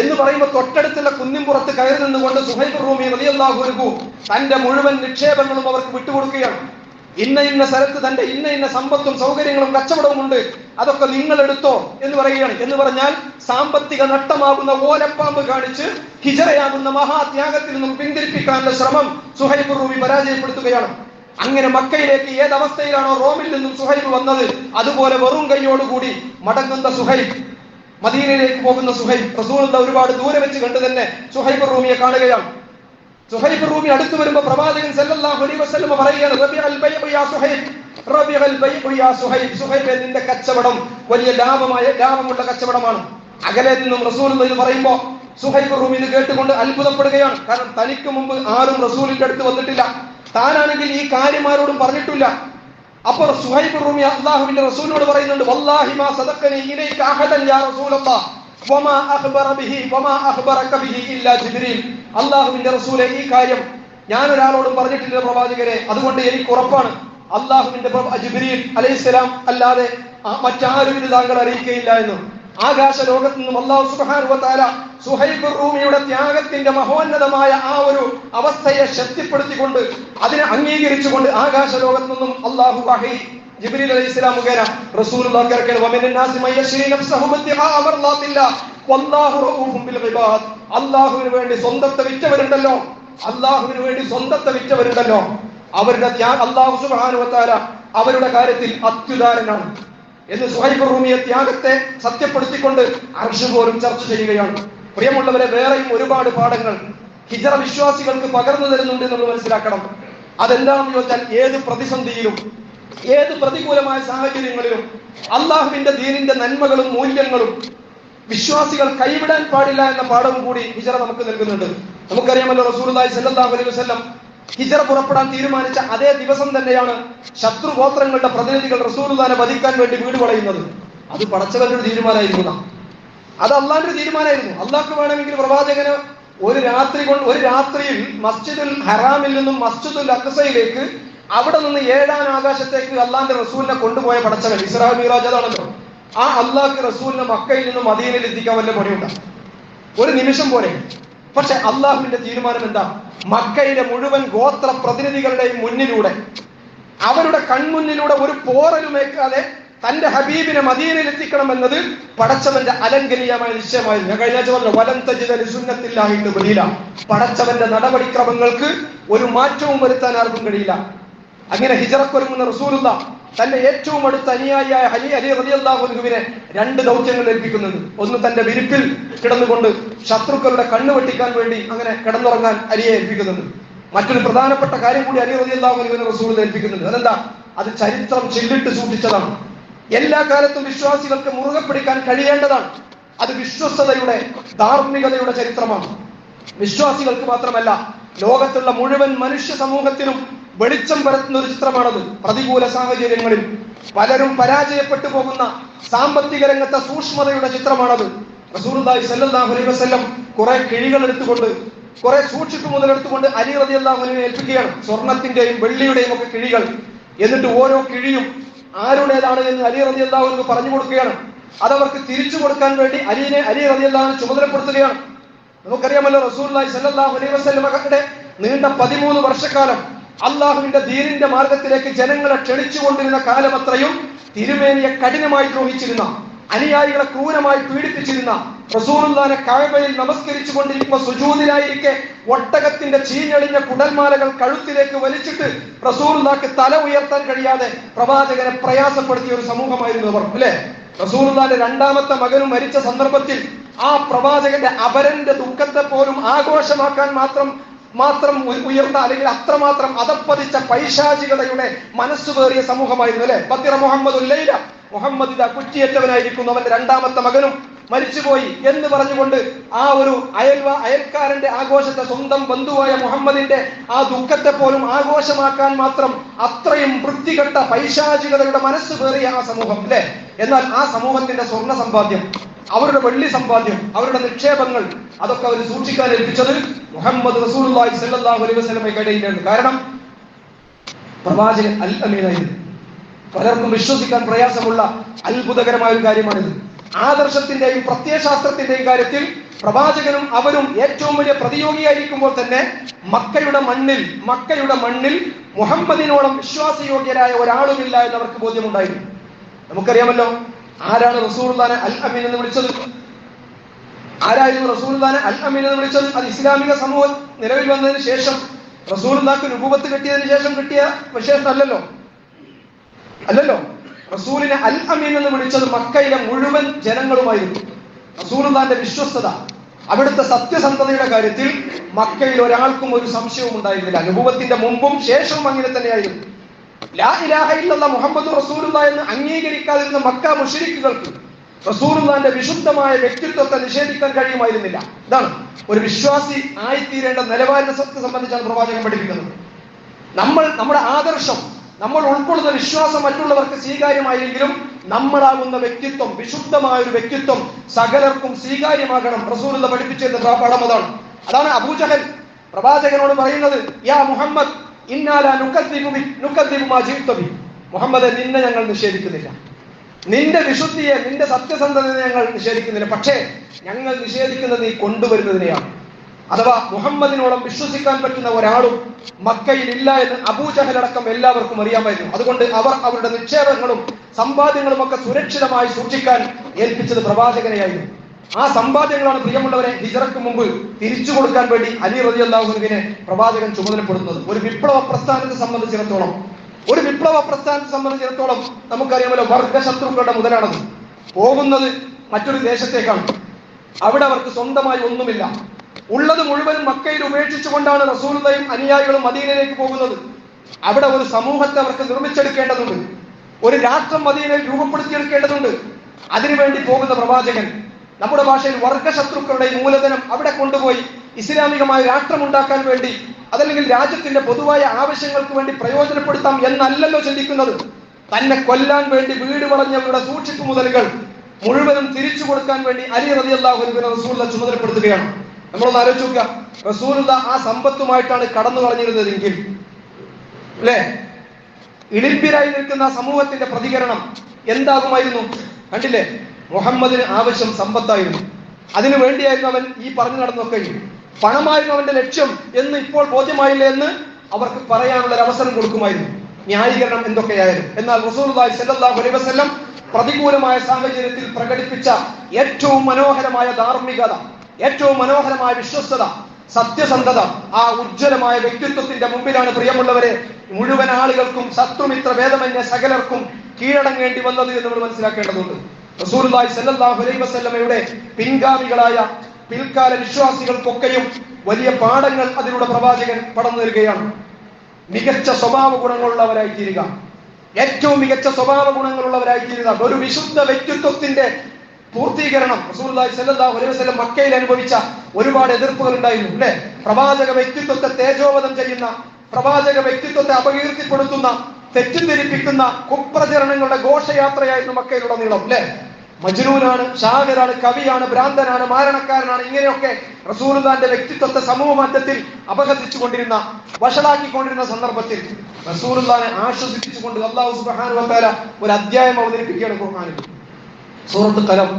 എന്ന് പറയുമ്പോൾ തൊട്ടടുത്തുള്ള കുന്നിൻപുറത്ത് കയറി നിന്നുകൊണ്ട് സുഹൈബ് റൂമി റളിയല്ലാഹു അൻഹു തന്റെ മുഴുവൻ നിക്ഷേപങ്ങളും അവർക്ക് വിട്ടുകൊടുക്കുകയാണ്. ഇന്ന സ്ഥലത്ത് തന്റെ ഇന്ന സമ്പത്തും സൗകര്യങ്ങളും കച്ചവടവും ഉണ്ട്, അതൊക്കെ നിങ്ങൾ എടുത്തോ എന്ന് പറയുകയാണ്. എന്ന് പറഞ്ഞാൽ സാമ്പത്തിക നഷ്ടമാകുന്ന ഓലപ്പാമ്പ് കാണിച്ച് ഹിജറയാകുന്ന മഹാത്യാഗത്തിൽ നിന്നും പിന്തിരിപ്പിക്കാനുള്ള ശ്രമം സുഹൈബ് റൂമി പരാജയപ്പെടുത്തുകയാണ്. അങ്ങനെ മക്കയിലേക്ക് ഏതവസ്ഥയിലാണോ റോമിൽ നിന്നും സുഹൈബ് വന്നത്, അതുപോലെ വെറും കൈയോടുകൂടി മടങ്ങുന്ന സുഹൈബ്, മദീനയിലേക്ക് പോകുന്ന സുഹൈബ്, റസൂലുള്ളാഹി ഒരുപാട് ദൂരെ വെച്ച് കണ്ട് തന്നെ സുഹൈബ് റൂമിയെ കാണുകയാണ്. സുഹൈബ് റൂമി അടുത്തു വരുമ്പോൾ പ്രവാചകൻ സല്ലല്ലാഹു അലൈഹി വസല്ലം പറയുകയാണ്, റബിഅൽ ബൈഉ യാ സുഹൈബ്, റബിഅൽ ബൈഉ യാ സുഹൈബ്, സുഹൈബേ, നിന്റെ കച്ചവടം വലിയ ലാഭമുള്ള കച്ചവടമാണ്. അകലെ നിന്നും റസൂലുള്ളാഹി പറയുമ്പോൾ സുഹൈബ് റൂമി ഇത് കേട്ടുകൊണ്ട് അത്ഭുതപ്പെടുകയാണ്. കാരണം തനിക്ക് മുമ്പ് ആരും റസൂലിന്റെ അടുത്ത് വന്നിട്ടില്ല, താനാണെങ്കിൽ ഈ കാര്യം ആരോടും പറഞ്ഞിട്ടില്ല. അപ്പോൾ സുഹൈബ് റൂമി അല്ലാഹുവിന്റെ റസൂലിനോട് പറയുന്നുണ്ട്, വല്ലാഹി മാ സദഖനി ഇലൈക അഹദൻ യാ റസൂലല്ലാഹ് വമാ അഖ്ബറ ബിഹി വമാ അഖ്ബറക ബിഹി ഇല്ലാ ജിബ്രീൽ, അല്ലാഹുവിന്റെ റസൂലേ, ഈ കാര്യം ഞാൻ ഒരാളോടും പറഞ്ഞിട്ടില്ല പ്രവാചകരെ, അതുകൊണ്ട് എനിക്ക് ഉറപ്പാണ് അല്ലാഹുവിന്റെ ജിബ്രീൽ അലൈഹിസ്സലാം അല്ലാതെ മറ്റാരും ഇത് താങ്കൾ അറിയിക്കുകയില്ല എന്ന്. ആകാശ ലോകത്തു നിന്നും അല്ലാഹു സുബ്ഹാനഹു വ തആല സുഹൈബ് റൂമിയുടെ ത്യാഗത്തിന്റെ മഹോന്നതമായ ആ ഒരു അവസ്ഥയെ ശക്തിപ്പെടുത്തിക്കൊണ്ട് അതിനെ അംഗീകരിച്ചുകൊണ്ട് ആകാശ ലോകത്തു നിന്നും അല്ലാഹു വഹി ജിബ്രീൽ അലൈഹിസ്സലാം മുഖേന റസൂലുള്ളാഹിക്ക് ഇറക്കുകയാണ്. വമിനൻ നാസി മൻ യശ്രി നഫ്സഹു ബിത്തിഹാ അമർലാത്തില്ലാഹ് വല്ലാഹു റഊഫും ബിൽ ഇബാദ്, അല്ലാഹുവിന് വേണ്ടി സ്വന്തത്തെ വിറ്റവരുണ്ടല്ലോ, അല്ലാഹുവിന് വേണ്ടി സ്വന്തത്തെ വിറ്റവരുണ്ടല്ലോ, അവരുടെ അല്ലാഹു സുബ്ഹാനഹു വ തആല അവരുടെ കാര്യത്തിൽ അത്യുദാരനാണ് എന്ന് സുഹൈബ് റൂമിയെ ത്യാഗത്തെ സത്യപ്പെടുത്തിക്കൊണ്ട് അർശ് പോലും ചർച്ച ചെയ്യുകയാണ്. പ്രിയമുള്ളവരെ, വേറെയും ഒരുപാട് പാഠങ്ങൾ ഹിജറ വിശ്വാസികൾക്ക് പകർന്നു തരുന്നുണ്ട് എന്ന് മനസ്സിലാക്കണം. അതെന്താണെന്ന് ചോദിച്ചാൽ, ഏത് പ്രതിസന്ധിയിലും ഏത് പ്രതികൂലമായ സാഹചര്യങ്ങളിലും അള്ളാഹുവിന്റെ ദീനിന്റെ നന്മകളും മൂല്യങ്ങളും വിശ്വാസികൾ കൈവിടാൻ പാടില്ല എന്ന പാഠവും കൂടി ഹിജറ നമുക്ക് നൽകുന്നുണ്ട്. നമുക്കറിയാമല്ലോ, റസൂലുള്ളാഹി സ്വല്ലല്ലാഹു അലൈഹി വസല്ലം ഹിജറ പുറപ്പെടാൻ തീരുമാനിച്ച അതേ ദിവസം തന്നെയാണ് ശത്രുഗോത്രങ്ങളുടെ പ്രതിനിധികൾ റസൂലുള്ളാഹിനെ വധിക്കാൻ വേണ്ടി വീട് വളയുന്നത്. അത് പടച്ചവന്റെ തീരുമാനമായിരുന്നു, അത് അള്ളാഹിന്റെ തീരുമാനമായിരുന്നു. അള്ളാഹ്ക്ക് വേണമെങ്കിൽ പ്രവാചകന് ഒരു രാത്രിയിൽ മസ്ജിദുൽ ഹറാമിൽ നിന്നും മസ്ജിദുൽ അഖ്സയിലേക്ക്, അവിടെ നിന്ന് 7ാം ആകാശത്തേക്ക് അള്ളാഹിന്റെ റസൂലിനെ കൊണ്ടുപോയ പടച്ചവൻ, ഇസ്രാ മിറാജ് അതാണല്ലോ, ആ അള്ളാഹ്ക്ക് റസൂലിനെ മക്കയിൽ നിന്നും മദീനയിൽ എത്തിക്കാൻ വല്ല പണിയുണ്ടാകും, ഒരു നിമിഷം പോലെ. പക്ഷെ അള്ളാഹുവിന്റെ തീരുമാനം എന്താ? മക്കയിലെ മുഴുവൻ ഗോത്ര പ്രതിനിധികളുടെയും മുന്നിലൂടെ, അവരുടെ കൺമുന്നിലൂടെ ഒരു പോറലുമേക്കാതെ തന്റെ ഹബീബിനെ മദീനയിൽ എത്തിക്കണം എന്നത് പടച്ചവന്റെ അലംഘനീയമായ നിശ്ചയമായിരുന്നു. ഞാൻ കഴിഞ്ഞ ആഴ്ച പറഞ്ഞു, വലൻ തജിദ ലിസുന്നത്തില്ലാഹി തബ്ദീല, പടച്ചവന്റെ നടപടിക്രമങ്ങൾക്ക് ഒരു മാറ്റവും വരുത്താൻ ആർക്കും കഴിയില്ല. അങ്ങനെ ഹിജറക്കൊരുങ്ങുന്ന റസൂലുള്ളാഹ് തന്റെ ഏറ്റവും അടുത്ത അനുയായിയായ അലി റളിയല്ലാഹു അൻഹുവിനെ 2 ദൗത്യങ്ങൾ ഏൽപ്പിക്കുന്നുണ്ട്. ഒന്ന്, തന്റെ വിരിപ്പിൽ കിടന്നുകൊണ്ട് ശത്രുക്കളുടെ കണ്ണ് വെട്ടിക്കാൻ വേണ്ടി അങ്ങനെ കിടന്നുറങ്ങാൻ അലിയെ ഏൽപ്പിക്കുന്നുണ്ട്. മറ്റൊരു പ്രധാനപ്പെട്ട കാര്യം കൂടി അലി റളിയല്ലാഹു അൻഹുവിനെ റസൂൽ ഏൽപ്പിക്കുന്നുണ്ട്. അതെന്താ? അത് ചരിത്രം ചില്ലിട്ട് സൂക്ഷിച്ചതാണ്. എല്ലാ കാലത്തും വിശ്വാസികൾക്ക് മുറുകെ പിടിക്കാൻ കഴിയേണ്ടതാണ്. അത് വിശ്വസ്തതയുടെ, ധാർമ്മികതയുടെ ചരിത്രമാണ്. വിശ്വാസികൾക്ക് മാത്രമല്ല, ലോകത്തുള്ള മുഴുവൻ മനുഷ്യ സമൂഹത്തിനും വെളിച്ചം പരത്തുന്ന ഒരു ചിത്രമാണത്. പ്രതികൂല സാഹചര്യങ്ങളിൽ പലരും പരാജയപ്പെട്ടു പോകുന്ന സാമ്പത്തിക രംഗത്തെ സൂക്ഷ്മതയുടെ ചിത്രമാണത്. റസൂലുള്ളാഹി സ്വല്ലല്ലാഹു അലൈഹി വസല്ലം കുറെ കിഴികൾ എടുത്തുകൊണ്ട് കുറെ സൂക്ഷിപ്പ് മുതലെടുത്തുകൊണ്ട് അലി റളിയല്ലാഹു അൻഹുവിനെ ഏൽപ്പിക്കുകയാണ്. സ്വർണത്തിന്റെയും വെള്ളിയുടെയും ഒക്കെ കിഴികൾ. എന്നിട്ട് ഓരോ കിഴിയും ആരുടേതാണ് എന്ന് അലി റളിയല്ലാഹു അൻഹു പറഞ്ഞു കൊടുക്കുകയാണ്. അതവർക്ക് തിരിച്ചു കൊടുക്കാൻ വേണ്ടി അലി റളിയല്ലാഹു അൻഹു ചുമതലപ്പെടുത്തുകയാണ്. നമുക്കറിയാമല്ലോ റസൂലുള്ളാഹി സ്വല്ലല്ലാഹു അലൈഹി വസല്ലമയുടെ നീണ്ട 13 വർഷക്കാലം അള്ളാഹുവിന്റെ ദീനിന്റെ മാർഗത്തിലേക്ക് ജനങ്ങളെ ക്ഷണിച്ചുകൊണ്ടിരുന്ന കാലം അത്രയും തിരുമേനിയെ കഠിനമായി ദ്രോഹിച്ചിരുന്ന, അനുയായികളെ ക്രൂരമായി പീഡിപ്പിച്ചിരുന്ന, റസൂലുള്ളാഹിനെ കഅബയിൽ നമസ്കരിച്ചു കൊണ്ടിരിക്കുമ്പോൾ സുജൂദിലായിരിക്കെ ഒട്ടകത്തിന്റെ ചീഞ്ഞളിഞ്ഞ കുടൽമാലകൾ കഴുത്തിലേക്ക് വലിച്ചിട്ട് റസൂലുള്ളാഹിക്ക് തല ഉയർത്താൻ കഴിയാതെ പ്രവാചകനെ പ്രയാസപ്പെടുത്തിയ ഒരു സമൂഹമായിരുന്നു അവർ, അല്ലെ? റസൂലുള്ളാഹിന്റെ രണ്ടാമത്തെ മകനും മരിച്ച സന്ദർഭത്തിൽ ആ പ്രവാചകന്റെ അപരന്റെ ദുഃഖത്തെ പോലും ആഘോഷമാക്കാൻ മാത്രം ഉയർന്ന, അല്ലെങ്കിൽ അത്രമാത്രം അതപ്പതിച്ച പൈശാചികതയുടെ മനസ്സുകേറിയ സമൂഹമായിരുന്നു, അല്ലെ? ബത്തിറ മുഹമ്മദുല്ലൈല, മുഹമ്മദ് ഇതാ കുറ്റിയേറ്റവനായിരിക്കുന്നു, അവന്റെ രണ്ടാമത്തെ മകനും മരിച്ചുപോയി എന്ന് പറഞ്ഞുകൊണ്ട് ആ ഒരു അയൽക്കാരന്റെ ആഘോഷത്തെ, സ്വന്തം ബന്ധുവായ മുഹമ്മദിന്റെ ആ ദുഃഖത്തെ പോലും ആഘോഷമാക്കാൻ മാത്രം അത്രയും വൃത്തികെട്ട പൈശാചികതയുടെ മനസ്സ് കയറിയ ആ സമൂഹം, അല്ലെ? എന്നാൽ ആ സമൂഹത്തിന്റെ സ്വർണ്ണ സമ്പാദ്യം, അവരുടെ വെള്ളി സമ്പാദ്യം, അവരുടെ നിക്ഷേപങ്ങൾ, അതൊക്കെ അവർ സൂക്ഷിക്കാൻ ഏൽപ്പിച്ചത് മുഹമ്മദ് റസൂലുള്ളാഹി സ്വല്ലല്ലാഹു അലൈഹി വസല്ലമയ്ക്കിടയിലാണ്. കാരണം പ്രവാചകൻ അൽ അമീനായിരുന്നു. പലർക്കും വിശ്വസിക്കാൻ പ്രയാസമുള്ള അത്ഭുതകരമായ ഒരു കാര്യമാണിത്. ആദർശത്തിന്റെയും പ്രത്യയശാസ്ത്രത്തിന്റെയും കാര്യത്തിൽ പ്രവാചകനും അവരും ഏറ്റവും വലിയ പ്രതിയോഗിയായിരിക്കുമ്പോൾ തന്നെ മക്കയുടെ മണ്ണിൽ മുഹമ്മദിനോളം വിശ്വാസയോഗ്യരായ ഒരാളുമില്ല എന്ന് അവർക്ക് ബോധ്യമുണ്ടായിരുന്നു. നമുക്കറിയാമല്ലോ ആരാണ് റസൂലുള്ളാഹിനെ അൽ അമീൻ എന്ന് വിളിച്ചത്? ആരായിരുന്നു റസൂലുള്ളാഹിനെ അൽ അമീൻ എന്ന് വിളിച്ചത്? അത് ഇസ്ലാമിക സമൂഹം നിലവിൽ വന്നതിന് ശേഷം, റസൂലുള്ളാഹിക്ക് നുബുവത്ത് കിട്ടിയതിന് ശേഷം കിട്ടിയ വിശേഷം അല്ലല്ലോ. റസൂലിനെ അൽ അമീൻ എന്ന് വിളിച്ചത് മക്കയിലെ മുഴുവൻ ജനങ്ങളുമായിരുന്നു. റസൂലുള്ളാഹിന്റെ വിശ്വസ്തത, അവിടുത്തെ സത്യസന്ധതയുടെ കാര്യത്തിൽ മക്കയിൽ ഒരാൾക്കും ഒരു സംശയവും ഉണ്ടായിരുന്നില്ല. നുബുവത്തിന്റെ മുമ്പും ശേഷവും അങ്ങനെ തന്നെയായിരുന്നു. ലാ ഇലാഹ ഇല്ലല്ലാഹ് മുഹമ്മദുർ റസൂലുള്ളാഹി എന്ന് അംഗീകരിക്കാതിരുന്ന മക്ക മുശ്രിക്കുകൾക്ക് റസൂലുള്ളാഹിന്റെ വിശുദ്ധമായ വ്യക്തിത്വത്തെ നിഷേധിക്കാൻ കഴിയുമായിരുന്നില്ല. ഇതാണ് ഒരു വിശ്വാസി ആയിത്തീരേണ്ട നിലവാരത്തെ സംബന്ധിച്ചാണ് പ്രവാചകൻ പഠിപ്പിക്കുന്നത്. നമ്മുടെ ആദർശം, നമ്മൾ ഉൾക്കൊള്ളുന്ന വിശ്വാസം മറ്റുള്ളവർക്ക് സ്വീകാര്യമായെങ്കിലും നമ്മളാകുന്ന വ്യക്തിത്വം, വിശുദ്ധമായ ഒരു വ്യക്തിത്വം സകലർക്കും സ്വീകാര്യമാകണം. റസൂലുള്ളാഹി പഠിപ്പിച്ചിരുന്ന പാഠം അതാണ് അബൂജഹൽ പ്രവാചകനോട് പറയുന്നത്, യാ മുഹമ്മദ് മുഹമ്മദ്, നിന്നെ ഞങ്ങൾ നിഷേധിക്കുന്നില്ല, നിന്റെ വിശുദ്ധിയെ, നിന്റെ സത്യസന്ധതയെ ഞങ്ങൾ നിഷേധിക്കുന്നില്ല. പക്ഷേ ഞങ്ങൾ നിഷേധിക്കുന്നത് നീ കൊണ്ടുവരുന്നതിനെയാണ്. അഥവാ മുഹമ്മദിനോളം വിശ്വസിക്കാൻ പറ്റുന്ന ഒരാളും മക്കയിൽ ഇല്ല എന്ന് അബൂജഹൽ അടക്കം എല്ലാവർക്കും അറിയാമായിരുന്നു. അതുകൊണ്ട് അവർ അവരുടെ നിക്ഷേപങ്ങളും സമ്പാദ്യങ്ങളും ഒക്കെ സുരക്ഷിതമായി സൂക്ഷിക്കാൻ ഏൽപ്പിച്ചത് പ്രവാചകനെയായിരുന്നു. ആ സമ്പാദ്യങ്ങളാണ് പ്രിയമുള്ളവരെ ഹിജ്റക്ക് മുമ്പ് തിരിച്ചു കൊടുക്കാൻ വേണ്ടി അലി റളിയല്ലാഹു അൻഹുവിനെ പ്രവാചകൻ ചുമതലപ്പെടുത്തുന്നത്. ഒരു വിപ്ലവ പ്രസ്ഥാനത്തെ സംബന്ധിച്ചിടത്തോളം നമുക്കറിയാമല്ലോ, വർഗശത്രുക്കളുടെ മുതലാണത്. പോകുന്നത് മറ്റൊരു ദേശത്തേക്കാണ്. അവിടെ അവർക്ക് സ്വന്തമായി ഒന്നുമില്ല. ഉള്ളത് മുഴുവനും മക്കയിൽ ഉപേക്ഷിച്ചുകൊണ്ടാണ് റസൂലുള്ളാഹിയും അനുയായികളും മദീനയിലേക്ക് പോകുന്നത്. അവിടെ ഒരു സമൂഹത്തെ അവർക്ക് നിർമ്മിച്ചെടുക്കേണ്ടതുണ്ട്, ഒരു രാഷ്ട്രം മദീനയിൽ രൂപപ്പെടുത്തിയെടുക്കേണ്ടതുണ്ട്. അതിനുവേണ്ടി പോകുന്ന പ്രവാചകൻ നമ്മുടെ ഭാഷയിൽ വർഗശത്രുക്കളുടെ മൂലധനം അവിടെ കൊണ്ടുപോയി ഇസ്ലാമികമായ രാഷ്ട്രമുണ്ടാക്കാൻ വേണ്ടി, അതല്ലെങ്കിൽ രാജ്യത്തിന്റെ പൊതുവായ ആവശ്യങ്ങൾക്ക് വേണ്ടി പ്രയോജനപ്പെടുത്താം എന്നല്ലല്ലോ ചിന്തിക്കുന്നത്. തന്നെ കൊല്ലാൻ വേണ്ടി വീട് വളഞ്ഞവരുടെ സൂക്ഷിപ്പ് മുതലുകൾ മുഴുവനും തിരിച്ചു കൊടുക്കാൻ വേണ്ടി അലി റളിയല്ലാഹു അൻഹുവിനെ റസൂലുള്ളാഹി ചുമതലപ്പെടുത്തുകയാണ്. നമ്മളൊന്ന് ആലോചിച്ച് നോക്കുക, റസൂലുള്ളാഹി ആ സമ്പത്തുമായിട്ടാണ് കടന്നു കളഞ്ഞിരുന്നതെങ്കിൽ, അല്ലെ, ഇളിമ്പിരായി നിൽക്കുന്ന സമൂഹത്തിന്റെ പ്രതികരണം എന്താകുമായിരുന്നു? കണ്ടില്ലേ, മുഹമ്മദിന് ആവശ്യം സമ്പത്തായിരുന്നു. അതിനു വേണ്ടിയായിരുന്നു അവൻ ഈ പറഞ്ഞു നടന്നൊക്കെ. പണമായിരുന്നു അവന്റെ ലക്ഷ്യം എന്ന് ഇപ്പോൾ ബോധ്യമായില്ല എന്ന് അവർക്ക് പറയാനുള്ള ഒരു അവസരം കൊടുക്കുമായിരുന്നു, ന്യായീകരണം എന്തൊക്കെയായിരുന്നു. എന്നാൽ റസൂലുള്ളാഹി സ്വല്ലല്ലാഹു അലൈഹി വസല്ലം പ്രതികൂലമായ സാഹചര്യത്തിൽ പ്രകടിപ്പിച്ച ഏറ്റവും മനോഹരമായ ധാർമ്മികത, ഏറ്റവും മനോഹരമായ വിശ്വസ്തത, സത്യസന്ധത, ആ ഉജ്ജ്വലമായ വ്യക്തിത്വത്തിന്റെ മുമ്പിലാണ് പ്രിയമുള്ളവരെ മുഴുവൻ ആളുകൾക്കും ശത്രുമിത്ര ഭേദമന്യ സകലർക്കും കീഴടങ്ങേണ്ടി വന്നത് എന്ന് നമ്മൾ മനസ്സിലാക്കേണ്ടതുണ്ട്. റസൂലുള്ളാഹി സ്വല്ലല്ലാഹു അലൈഹി വസല്ലമയുടെ പിൻഗാമികളായ പിൽക്കാല വിശ്വാസികൾക്കൊക്കെയും വലിയ പാഠങ്ങൾ അതിലൂടെ പ്രവാചകൻ പടർന്നു നൽകുകയാണ്. മികച്ച സ്വഭാവ ഗുണങ്ങളുള്ളവരായി തീരുക, ഏറ്റവും മികച്ച സ്വഭാവ ഗുണങ്ങളുള്ളവരായി തീരുക. ഒരു വിശുദ്ധ വ്യക്തിത്വത്തിന്റെ പൂർത്തീകരണം റസൂലുള്ളാഹി സ്വല്ലല്ലാഹു അലൈഹി വസല്ലം മക്കയിൽ അനുഭവിച്ച ഒരുപാട് എതിർപ്പുകൾ ഉണ്ടായിരുന്നു, അല്ലെ? പ്രവാചക വ്യക്തിത്വത്തെ തേജോവധം ചെയ്യുന്ന, പ്രവാചക വ്യക്തിത്വത്തെ അപകീർത്തിപ്പെടുത്തുന്ന, തെറ്റിദ്ധരിപ്പിക്കുന്ന കുപ്രചരണങ്ങളുടെ ഘോഷയാത്രയായിരുന്നു മക്കയിലുടനീളം, അല്ലെ? മജ്നൂനാണ്, ഷാഹിറാണ്, കവിയാണ്, ഭ്രാന്തനാണ്, മാരണക്കാരനാണ്, ഇങ്ങനെയൊക്കെ റസൂലുള്ളാഹിന്റെ വ്യക്തിത്വത്തെ സമൂഹ മധ്യത്തിൽ അപഹസിച്ചുകൊണ്ടിരുന്ന, വഷളാക്കിക്കൊണ്ടിരുന്ന സന്ദർഭത്തിൽ റസൂലുള്ളാഹിനെ ആശ്വസിപ്പിച്ചുകൊണ്ട് അല്ലാഹു സുബ്ഹാനഹു വ തആല ഒരു അധ്യായം അവതരിപ്പിക്കുകയാണ് ഖുർആനിൽ. സൂറത്തുൽ ഖലം,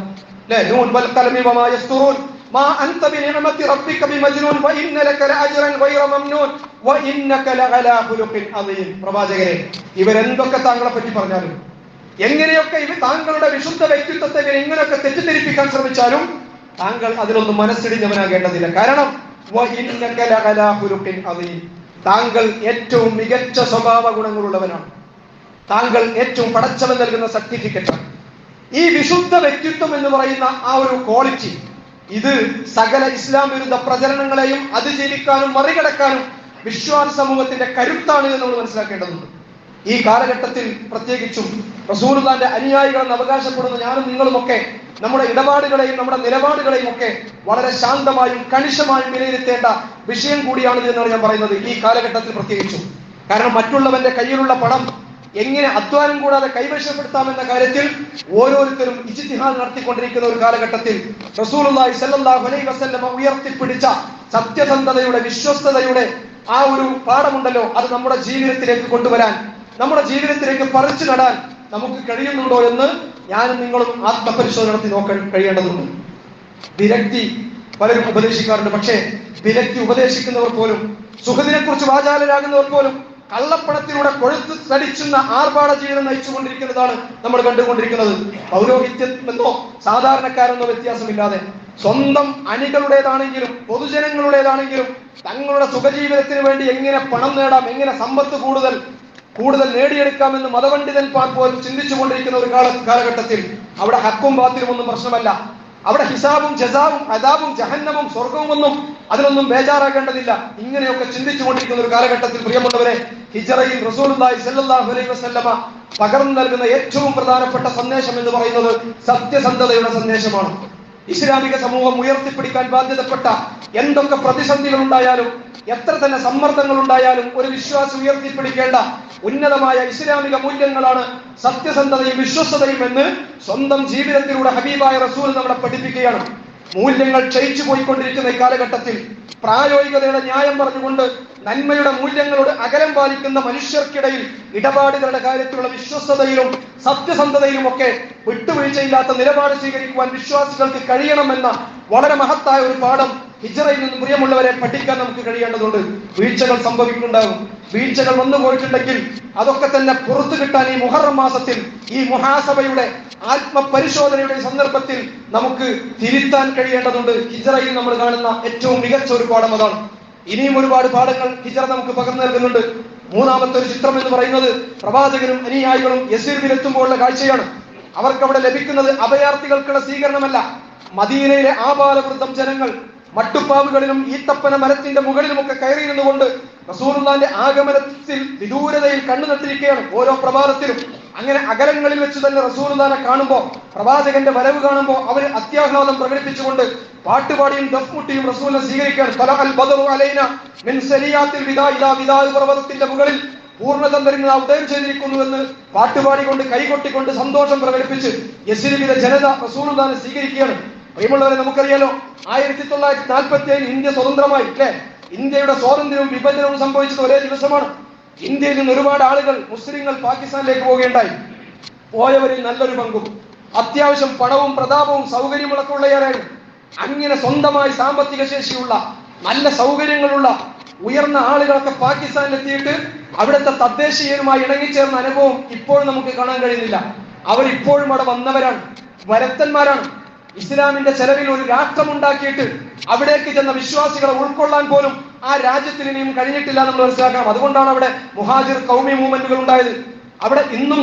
നൂൻ വൽ ഖലമി വമാ യസ്തുറൂൻ മാ അൻത ബിനിഅമതി റബ്ബിക ബിമജ്നൂൻ വഇന്ന ലക ലഅജ്റൻ ഗൈറ മംനൂൻ വഇന്നക ലഅലാ ഖുലുഖിൻ അദീം. പ്രവാചകരെ, ഇവരെന്തൊക്കെ താങ്കളെ പറ്റി പറഞ്ഞാലും, എങ്ങനെയൊക്കെ ഇവർ താങ്കളുടെ വിശുദ്ധ വ്യക്തിത്വത്തെ എങ്ങനെയൊക്കെ തെറ്റിദ്ധരിപ്പിക്കാൻ ശ്രമിച്ചാലും താങ്കൾ അതിലൊന്നും മനസ്സിടിഞ്ഞവനാകേണ്ടതില്ല. കാരണം വഇന്നക ലഅലാ ഖുലുഖിൻ അദീം, താങ്കൾ ഏറ്റവും മികച്ച സ്വഭാവ ഗുണങ്ങളുള്ളവനാണ്. താങ്കൾ ഏറ്റവും പടച്ചവൻ നൽകുന്ന സർട്ടിഫിക്കറ്റാണ്. ഈ വിശുദ്ധ വ്യക്തിത്വം എന്ന് പറയുന്ന ആ ഒരു ക്വാളിറ്റി, ഇത് സകല ഇസ്ലാം വിരുദ്ധ പ്രചരണങ്ങളെയും അതിജീവിക്കാനും മറികടക്കാനും വിശ്വാസ സമൂഹത്തിന്റെ കരുത്താണ് എന്ന് നമ്മൾ മനസ്സിലാക്കേണ്ടതുണ്ട്. ഈ കാലഘട്ടത്തിൽ പ്രത്യേകിച്ചും റസൂലുള്ളാഹിന്റെ അനുയായികളെന്ന് അവകാശപ്പെടുന്ന ഞാനും നിങ്ങളുമൊക്കെ നമ്മുടെ ഇടപാടുകളെയും നമ്മുടെ നിലപാടുകളെയും ഒക്കെ വളരെ ശാന്തമായും കണിശമായും വിലയിരുത്തേണ്ട വിഷയം കൂടിയാണ് എന്നാണ് ഞാൻ പറയുന്നത്, ഈ കാലഘട്ടത്തിൽ പ്രത്യേകിച്ചും. കാരണം മറ്റുള്ളവന്റെ കയ്യിലുള്ള പണം എങ്ങനെ അധ്വാനം കൂടാതെ കൈവശപ്പെടുത്താമെന്ന കാര്യത്തിൽ ഓരോരുത്തരും ഇജ്തിഹാദ് നടത്തിക്കൊണ്ടിരിക്കുന്ന ഒരു കാലഘട്ടത്തിൽ റസൂലുള്ളാഹി സ്വല്ലല്ലാഹു അലൈഹി വസല്ലമ ഉയർത്തിപ്പിടിച്ച സത്യസന്ധതയുടെ, വിശ്വസ്തതയുടെ ആ ഒരു പാഠമുണ്ടല്ലോ, അത് നമ്മുടെ ജീവിതത്തിലേക്ക് കൊണ്ടുവരാൻ, നമ്മുടെ ജീവിതത്തിലേക്ക് പറിച്ചു നടാൻ നമുക്ക് കഴിയുന്നുണ്ടോ എന്ന് ഞാനും നിങ്ങളും ആത്മപരിശോധന നടത്തി നോക്കാൻ കഴിയേണ്ടതുണ്ട്. വിരക്തി പലരും ഉപദേശിക്കാറുണ്ട്. പക്ഷേ വിരക്തി ഉപദേശിക്കുന്നവർ പോലും, സുഖത്തിനെ കുറിച്ച് വാചാലരാകുന്നവർ പോലും കള്ളപ്പണത്തിലൂടെ കൊഴുത്ത് തടിച്ചുന്ന ആർഭാട ജീവിതം നയിച്ചുകൊണ്ടിരിക്കുന്നതാണ് നമ്മൾ കണ്ടുകൊണ്ടിരിക്കുന്നത്. പൗരോഹിത്യമെന്നോ സാധാരണക്കാരെന്നോ വ്യത്യാസമില്ലാതെ സ്വന്തം അണികളുടേതാണെങ്കിലും പൊതുജനങ്ങളുടേതാണെങ്കിലും തങ്ങളുടെ സുഖജീവിതത്തിന് വേണ്ടി എങ്ങനെ പണം നേടാം, എങ്ങനെ സമ്പത്ത് കൂടുതൽ നേടിയെടുക്കാമെന്ന് മതപണ്ഡിതന്മാർ പോലും ചിന്തിച്ചു കൊണ്ടിരിക്കുന്ന ഒരു കാലഘട്ടത്തിൽ അവിടെ ഹക്കും ബാത്തിലും ഒന്നും പ്രശ്നമല്ല. അവിടെ ഹിസാബും ജസാവും അദാബും ജഹന്നമും സ്വർഗവും ഒന്നും അതിനൊന്നും ബേജാറാകേണ്ടതില്ല. ഇങ്ങനെയൊക്കെ ചിന്തിച്ചു കൊണ്ടിരിക്കുന്ന ഒരു കാലഘട്ടത്തിൽ പ്രിയമുള്ളവരെ, ഹിജ്റയിൽ റസൂലുള്ളാഹി സ്വല്ലല്ലാഹു അലൈഹി വസല്ലമ പകർന്നു നൽകുന്ന ഏറ്റവും പ്രധാനപ്പെട്ട സന്ദേശം എന്ന് പറയുന്നത് സത്യസന്ധതയുടെ സന്ദേശമാണ്. ഇസ്ലാമിക സമൂഹം ഉയർത്തിപ്പിടിക്കാൻ ബാധ്യതപ്പെട്ട എന്തൊക്കെ പ്രതിസന്ധികൾ ഉണ്ടായാലും, എത്ര തന്നെ സമ്മർദ്ദങ്ങൾ ഉണ്ടായാലും ഒരു വിശ്വാസി ഉയർത്തിപ്പിടിക്കേണ്ട ഉന്നതമായ ഇസ്ലാമിക മൂല്യങ്ങളാണ് സത്യസന്ധതയും വിശ്വസ്തതയും എന്ന് സ്വന്തം ജീവിതത്തിലൂടെ ഹബീബായ റസൂൽ നമ്മളെ പഠിപ്പിക്കുകയാണ്. മൂല്യങ്ങൾ ക്ഷയിച്ചു പോയിക്കൊണ്ടിരിക്കുന്ന ഈ കാലഘട്ടത്തിൽ പ്രായോഗികതയുടെ ന്യായം പറഞ്ഞുകൊണ്ട് നന്മയുടെ മൂല്യങ്ങളോട് അകലം പാലിക്കുന്ന മനുഷ്യർക്കിടയിൽ ഇടപാടുകളുടെ കാര്യത്തിലുള്ള വിശ്വസ്തതയിലും സത്യസന്ധതയിലും ഒക്കെ വിട്ടുവീഴ്ചയില്ലാത്ത നിലപാട് സ്വീകരിക്കുവാൻ വിശ്വാസികൾക്ക് കഴിയണമെന്ന വളരെ മഹത്തായ ഒരു പാഠം ഹിജ്റയിൽ നിന്ന് പ്രിയമുള്ളവരെ പഠിക്കാൻ നമുക്ക് കഴിയേണ്ടതുണ്ട്. വീഴ്ചകൾ സംഭവിക്കുന്നുണ്ടാകും. വീഴ്ചകൾ വന്നു പോയിട്ടുണ്ടെങ്കിൽ അതൊക്കെ തന്നെ പുറത്തു കിട്ടാൻ ഈ മുഹറം മാസത്തിൽ, ഈ മുഹാസബയുടെ ആത്മപരിശോധനയുടെ സന്ദർഭത്തിൽ നമുക്ക് തിരുത്താൻ കഴിയേണ്ടതുണ്ട്. ഹിജ്റയിൽ നമ്മൾ കാണുന്ന ഏറ്റവും മികച്ച ഒരു പാഠം അതാണ്. ഇനിയും ഒരുപാട് പാഠങ്ങൾ ഹിജ്റ നമുക്ക് പകർന്നു നൽകുന്നുണ്ട്. മൂന്നാമത്തെ ഒരു ചിത്രം എന്ന് പറയുന്നത് പ്രവാചകരും അനുയായികളും യസ്രിബിലെത്തുമ്പോഴുള്ള കാഴ്ചയാണ്. അവർക്ക് അവിടെ ലഭിക്കുന്നത് അഭയാർത്ഥികൾക്കുള്ള സ്വീകരണമല്ല. മദീനയിലെ ആബാലവൃദ്ധം ജനങ്ങൾ മട്ടുപ്പാവുകളിലും ഈത്തപ്പന മരത്തിന്റെ മുകളിലുമൊക്കെ കയറിയിരുന്നുകൊണ്ട് റസൂലുള്ളാഹിന്റെ ആഗമനത്തിൽ വിദൂരതയിൽ കണ്ണു നട്ടിരിക്കുകയാണ് ഓരോ പ്രഭാതത്തിലും. അങ്ങനെ അകലങ്ങളിൽ വെച്ച് തന്നെ റസൂലുള്ളാഹിനെ കാണുമ്പോൾ, പ്രവാചകന്റെ വരവ് കാണുമ്പോൾ അവർ അത്യാഹ്ലാദം പ്രകടിപ്പിച്ചുകൊണ്ട് പാട്ടുപാടിയും ദഫ്മുട്ടിയും റസൂലിനെ സ്വീകരിക്കുകയാണ്. തലഅൽ ബദറു അലൈന മിൻ സലിയാത്തിൽ വിദാ ഇലാ വിദാ പർവതത്തിന്റെ മുകളിൽ പൂർണ്ണചന്ദ്രൻ ഉദയം ചെയ്തിരിക്കുന്നു എന്ന് പാട്ടുപാടിക്കൊണ്ട് കൈകൊട്ടിക്കൊണ്ട് സന്തോഷം പ്രകടിപ്പിച്ച് യസ്രിബിലെ ജനത റസൂലുള്ളാഹിനെ സ്വീകരിക്കുകയാണ്. പ്രിയമുള്ളവരെ, നമുക്കറിയാലോ 1947 ഇന്ത്യ സ്വതന്ത്രമായി, അല്ലെ? ഇന്ത്യയുടെ സ്വാതന്ത്ര്യവും വിഭജനവും സംഭവിച്ചത് ഒരേ ദിവസമാണ്. ഇന്ത്യയിൽ നിന്ന് ഒരുപാട് ആളുകൾ, മുസ്ലിങ്ങൾ പാകിസ്ഥാനിലേക്ക് പോവുകയുണ്ടായി. പോയവരിൽ നല്ലൊരു പങ്കും അത്യാവശ്യം പണവും പ്രതാപവും സൗകര്യങ്ങളൊക്കെ ഉള്ളവരായിരുന്നു. അങ്ങനെ സ്വന്തമായി സാമ്പത്തിക ശേഷിയുള്ള, നല്ല സൗകര്യങ്ങളുള്ള, ഉയർന്ന ആളുകളൊക്കെ പാകിസ്ഥാനിലെത്തിയിട്ട് അവിടുത്തെ തദ്ദേശീയരുമായി ഇണങ്ങിച്ചേർന്ന അനുഭവം ഇപ്പോഴും നമുക്ക് കാണാൻ കഴിയുന്നില്ല. അവരിപ്പോഴും അവിടെ വന്നവരാണ്, വരത്തന്മാരാണ്. ഇസ്ലാമിന്റെ ചെലവിൽ ഒരു രാഷ്ട്രം ഉണ്ടാക്കിയിട്ട് അവിടേക്ക് ചെന്ന വിശ്വാസികളെ ഉൾക്കൊള്ളാൻ പോലും ആ രാജ്യത്തിന് ഇനിയും കഴിഞ്ഞിട്ടില്ല നമ്മൾ മനസ്സിലാക്കണം. അതുകൊണ്ടാണ് അവിടെ മുഹാജിർ കൗമി മൂവ്മെന്റുകൾ ഉണ്ടായത്. അവിടെ ഇന്നും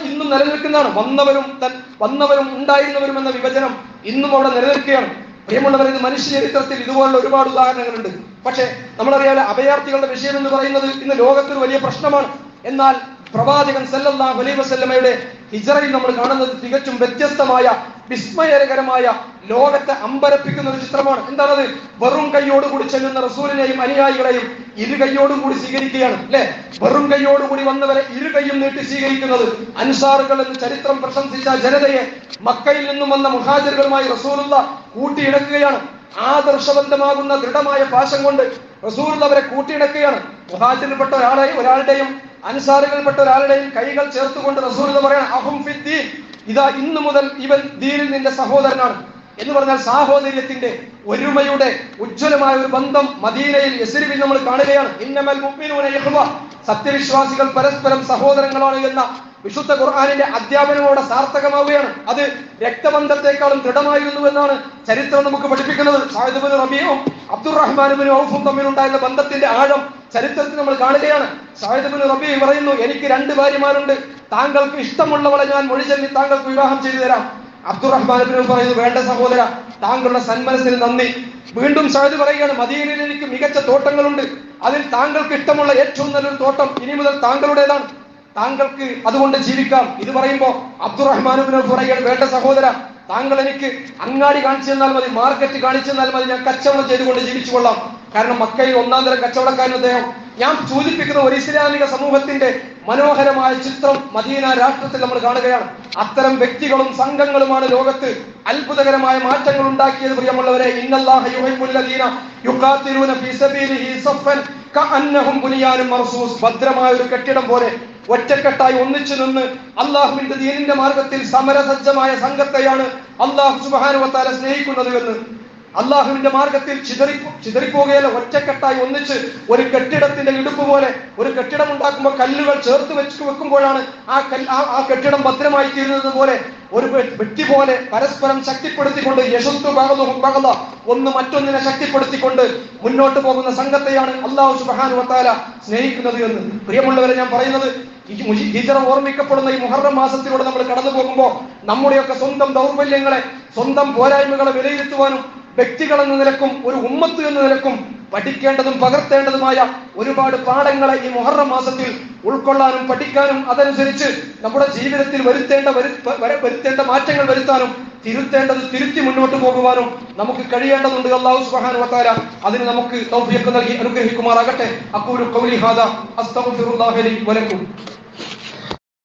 ഇന്നും നിലനിൽക്കുന്നതാണ്. വന്നവരും ഉണ്ടായിരുന്നവരും എന്ന വിഭജനം ഇന്നും അവിടെ നിലനിൽക്കുകയാണ്. പ്രിയമുള്ളവർ, ഇത് മനുഷ്യ ചരിത്രത്തിൽ ഇതുപോലുള്ള ഒരുപാട് ഉദാഹരണങ്ങളുണ്ട്. പക്ഷെ നമ്മളറിയാതെ അഭയാർത്ഥികളുടെ വിഷയം എന്ന് പറയുന്നത് ഇന്ന് ലോകത്തൊരു വലിയ പ്രശ്നമാണ്. എന്നാൽ പ്രവാചകൻ സല്ലല്ലാഹു അലൈഹി വസല്ലമയുടെ ഹിജ്റയിൽ നമ്മൾ കാണുന്നത് തികച്ചും വ്യത്യസ്തമായ വിസ്മയകരമായ ലോകത്തെ അമ്പരപ്പിക്കുന്ന ഒരു ചിത്രമാണ്. എന്താണത്? വെറും കൈയോടുകൂടി ചെല്ലുന്ന റസൂലിനെയും അനുയായികളെയും ഇരു കൈയോടും കൂടി സ്വീകരിക്കുകയാണ് അല്ലെ. വെറും കൈയോടുകൂടി വന്നവരെ ഇരു കൈയും നീട്ടി സ്വീകരിക്കുന്നത്. അൻസാറുകൾ എന്ന് ചരിത്രം പ്രശംസിച്ച ജനതയെ മക്കയിൽ നിന്നും വന്ന മുഹാജിറുകളുമായി റസൂലുള്ള കൂട്ടിയിണക്കുകയാണ്. ആദർശബന്ധമാകുന്ന ദൃഢമായ പാശം കൊണ്ട് റസൂൽ അവരെ കൂട്ടിയിണക്കുകയാണ്. മുഹാജിറിൽപ്പെട്ട ഒരാളുടെയും അൻസാറുകൾപ്പെട്ട ഒരാളുടെയും കൈകൾ ചേർത്തുകൊണ്ട് റസൂൽ പറയണം, അഹും ഫിദ്ദീൻ, ഇതാ ഇന്നു മുതൽ ഇവൻ ദീനിൽ നിന്റെ സഹോദരനാണ് എന്ന് പറഞ്ഞാൽ സാഹോദര്യത്തിന്റെ ഒരുമയുടെ ഉജ്ജ്വലമായ ഒരു ബന്ധം മദീനയിൽ യസ്രിബിൽ നമ്മൾ കാണുകയാണ്. ഇന്നമൽ മുഅ്മിനൂന ഇഖ്വ, സത്യവിശ്വാസികൾ പരസ്പരം സഹോദരങ്ങളാണ് എന്ന വിശുദ്ധ ഖുർആനിന്റെ അധ്യാപനമോടെ സാർത്ഥകമാവുകയാണ്. അത് രക്തബന്ധത്തെക്കാളും ദൃഢമായിരുന്നു എന്നാണ് ചരിത്രം നമുക്ക് പഠിപ്പിക്കുന്നത്. സഅദ് ഇബ്നു റബീഉം അബ്ദുറഹ്മാൻ ഇബ്നു ഔഫും തമ്മിലുണ്ടായിരുന്ന ബന്ധത്തിന്റെ ആഴം ചരിത്രത്തിൽ നമ്മൾ കാണുകയാണ്. സഅദ് ഇബ്നു റബീഉ പറയുന്നു, എനിക്ക് 2 ഭാര്യമാരുണ്ട്, താങ്കൾക്ക് ഇഷ്ടമുള്ളവളെ ഞാൻ മൊഴി ചൊല്ലി താങ്കൾക്ക് വിവാഹം ചെയ്തു തരാം. അബ്ദുറഹ്മാൻ ഇബ്നു പറയുന്നു, വേണ്ട സഹോദര, താങ്കളുടെ സന്മനസ്സിന് നന്ദി. വീണ്ടും സഅദ് പറയുകയാണ്, മദീനയിൽ എനിക്ക് മികച്ച തോട്ടങ്ങളുണ്ട്, അതിൽ താങ്കൾക്ക് ഇഷ്ടമുള്ള ഏറ്റവും നല്ലൊരു തോട്ടം ഇനി മുതൽ താങ്കളുടേതാണ്, താങ്കൾക്ക് അതുകൊണ്ട് ജീവിക്കാം. ഇത് പറയുമ്പോ അബ്ദുറഹ്മാൻ ഇബ്നു പറയുകയാണ്, വേണ്ട സഹോദര, താങ്കൾ എനിക്ക് അങ്ങാടി കാണിച്ചു തന്നാൽ മതി, മാർക്കറ്റ് കാണിച്ചു തന്നാൽ മതി, ഞാൻ കച്ചവടം ചെയ്തുകൊണ്ട് ജീവിച്ചു കൊള്ളാം. കാരണം മക്കയിൽ 1-ാം തരം കച്ചവടക്കാരൻ അദ്ദേഹം. ഞാൻ സൂചിപ്പിക്കുന്ന ഒരു ഇസ്ലാമിക സമൂഹത്തിന്റെ മനോഹരമായ ചിത്രം മദീന രാഷ്ട്രത്തിൽ നമ്മൾ കാണുകയാണ്. അത്തരം വ്യക്തികളും സംഘങ്ങളുമാണ് ലോകത്ത് അത്ഭുതകരമായ മാറ്റങ്ങൾ ഉണ്ടാക്കിയത്. പ്രിയമുള്ളവരെ, ഇന്നല്ലാഹ യുഹിബ്ബുൽ ലദീന യുഖാതിലൂന ഫീ സബീലിഹി സഫൻ കഅന്നഹും ബുനിയാനും മർസൂസ്, ഭദ്രമായ ഒരു കെട്ടിടം പോലെ ഒറ്റക്കെട്ടായി ഒന്നിച്ചു നിന്ന് അള്ളാഹുവിന്റെ ദീനിന്റെ മാർഗത്തിൽ സമരസജ്ജമായ സംഘത്തെയാണ് അള്ളാഹു സുബ്ഹാനഹു വ തആല സ്നേഹിക്കുന്നത് എന്ന്. അള്ളാഹുവിന്റെ മാർഗത്തിൽ ചിതറിപ്പോകുകയല്ല, ഒറ്റക്കെട്ടായി ഒന്നിച്ച് ഒരു കെട്ടിടത്തിന്റെ ഇടുപ്പ് പോലെ. ഒരു കെട്ടിടം ഉണ്ടാക്കുമ്പോൾ കല്ലുകൾ ചേർത്ത് വെക്കുമ്പോഴാണ് ആ കെട്ടിടം ഭദ്രമായി തീരുന്നത് പോലെ ഒരു വ്യക്തി പോലെ പരസ്പരം ശക്തിപ്പെടുത്തിക്കൊണ്ട് യശുദ്ധ ഭാഗത ഒന്ന് മറ്റൊന്നിനെ ശക്തിപ്പെടുത്തിക്കൊണ്ട് മുന്നോട്ട് പോകുന്ന സംഘത്തെയാണ് അള്ളാഹു സുബ്ഹാനഹു വ തആല സ്നേഹിക്കുന്നത് എന്ന്. പ്രിയമുള്ളവരെ, ഞാൻ പറയുന്നത് ഹിജ്റ ഓർമ്മിക്കപ്പെടുന്ന ഈ മുഹറം മാസത്തിലൂടെ നമ്മൾ കടന്നു പോകുമ്പോൾ നമ്മുടെയൊക്കെ സ്വന്തം ദൗർബല്യങ്ങളെ, സ്വന്തം പോരായ്മകളെ വിലയിരുത്തുവാനും വ്യക്തികൾ എന്ന നിലക്കും ഒരു ഉമ്മത്ത് എന്ന നിലക്കും പഠിക്കേണ്ടതും പകർത്തേണ്ടതുമായ ഒരുപാട് പാഠങ്ങളെ ഈ മുഹറം മാസത്തിൽ ഉൾക്കൊള്ളാനും പഠിക്കാനും അതനുസരിച്ച് നമ്മുടെ ജീവിതത്തിൽ വരുത്തേണ്ട മാറ്റങ്ങൾ വരുത്താനും തിരുത്തി മുന്നോട്ട് പോകുവാനും നമുക്ക് കഴിയേണ്ടതുണ്ട്. അല്ലാഹു സുബ്ഹാനഹു വ തആല അതിന് നമുക്ക് തൗഫീഖ് നൽകി അനുഗ്രഹിക്കുമാറാകട്ടെ. അഖൂലു ഖൗലി ഹാദാ അസ്തഗ്ഫിറുല്ലാഹ ലി വ ലക്കും.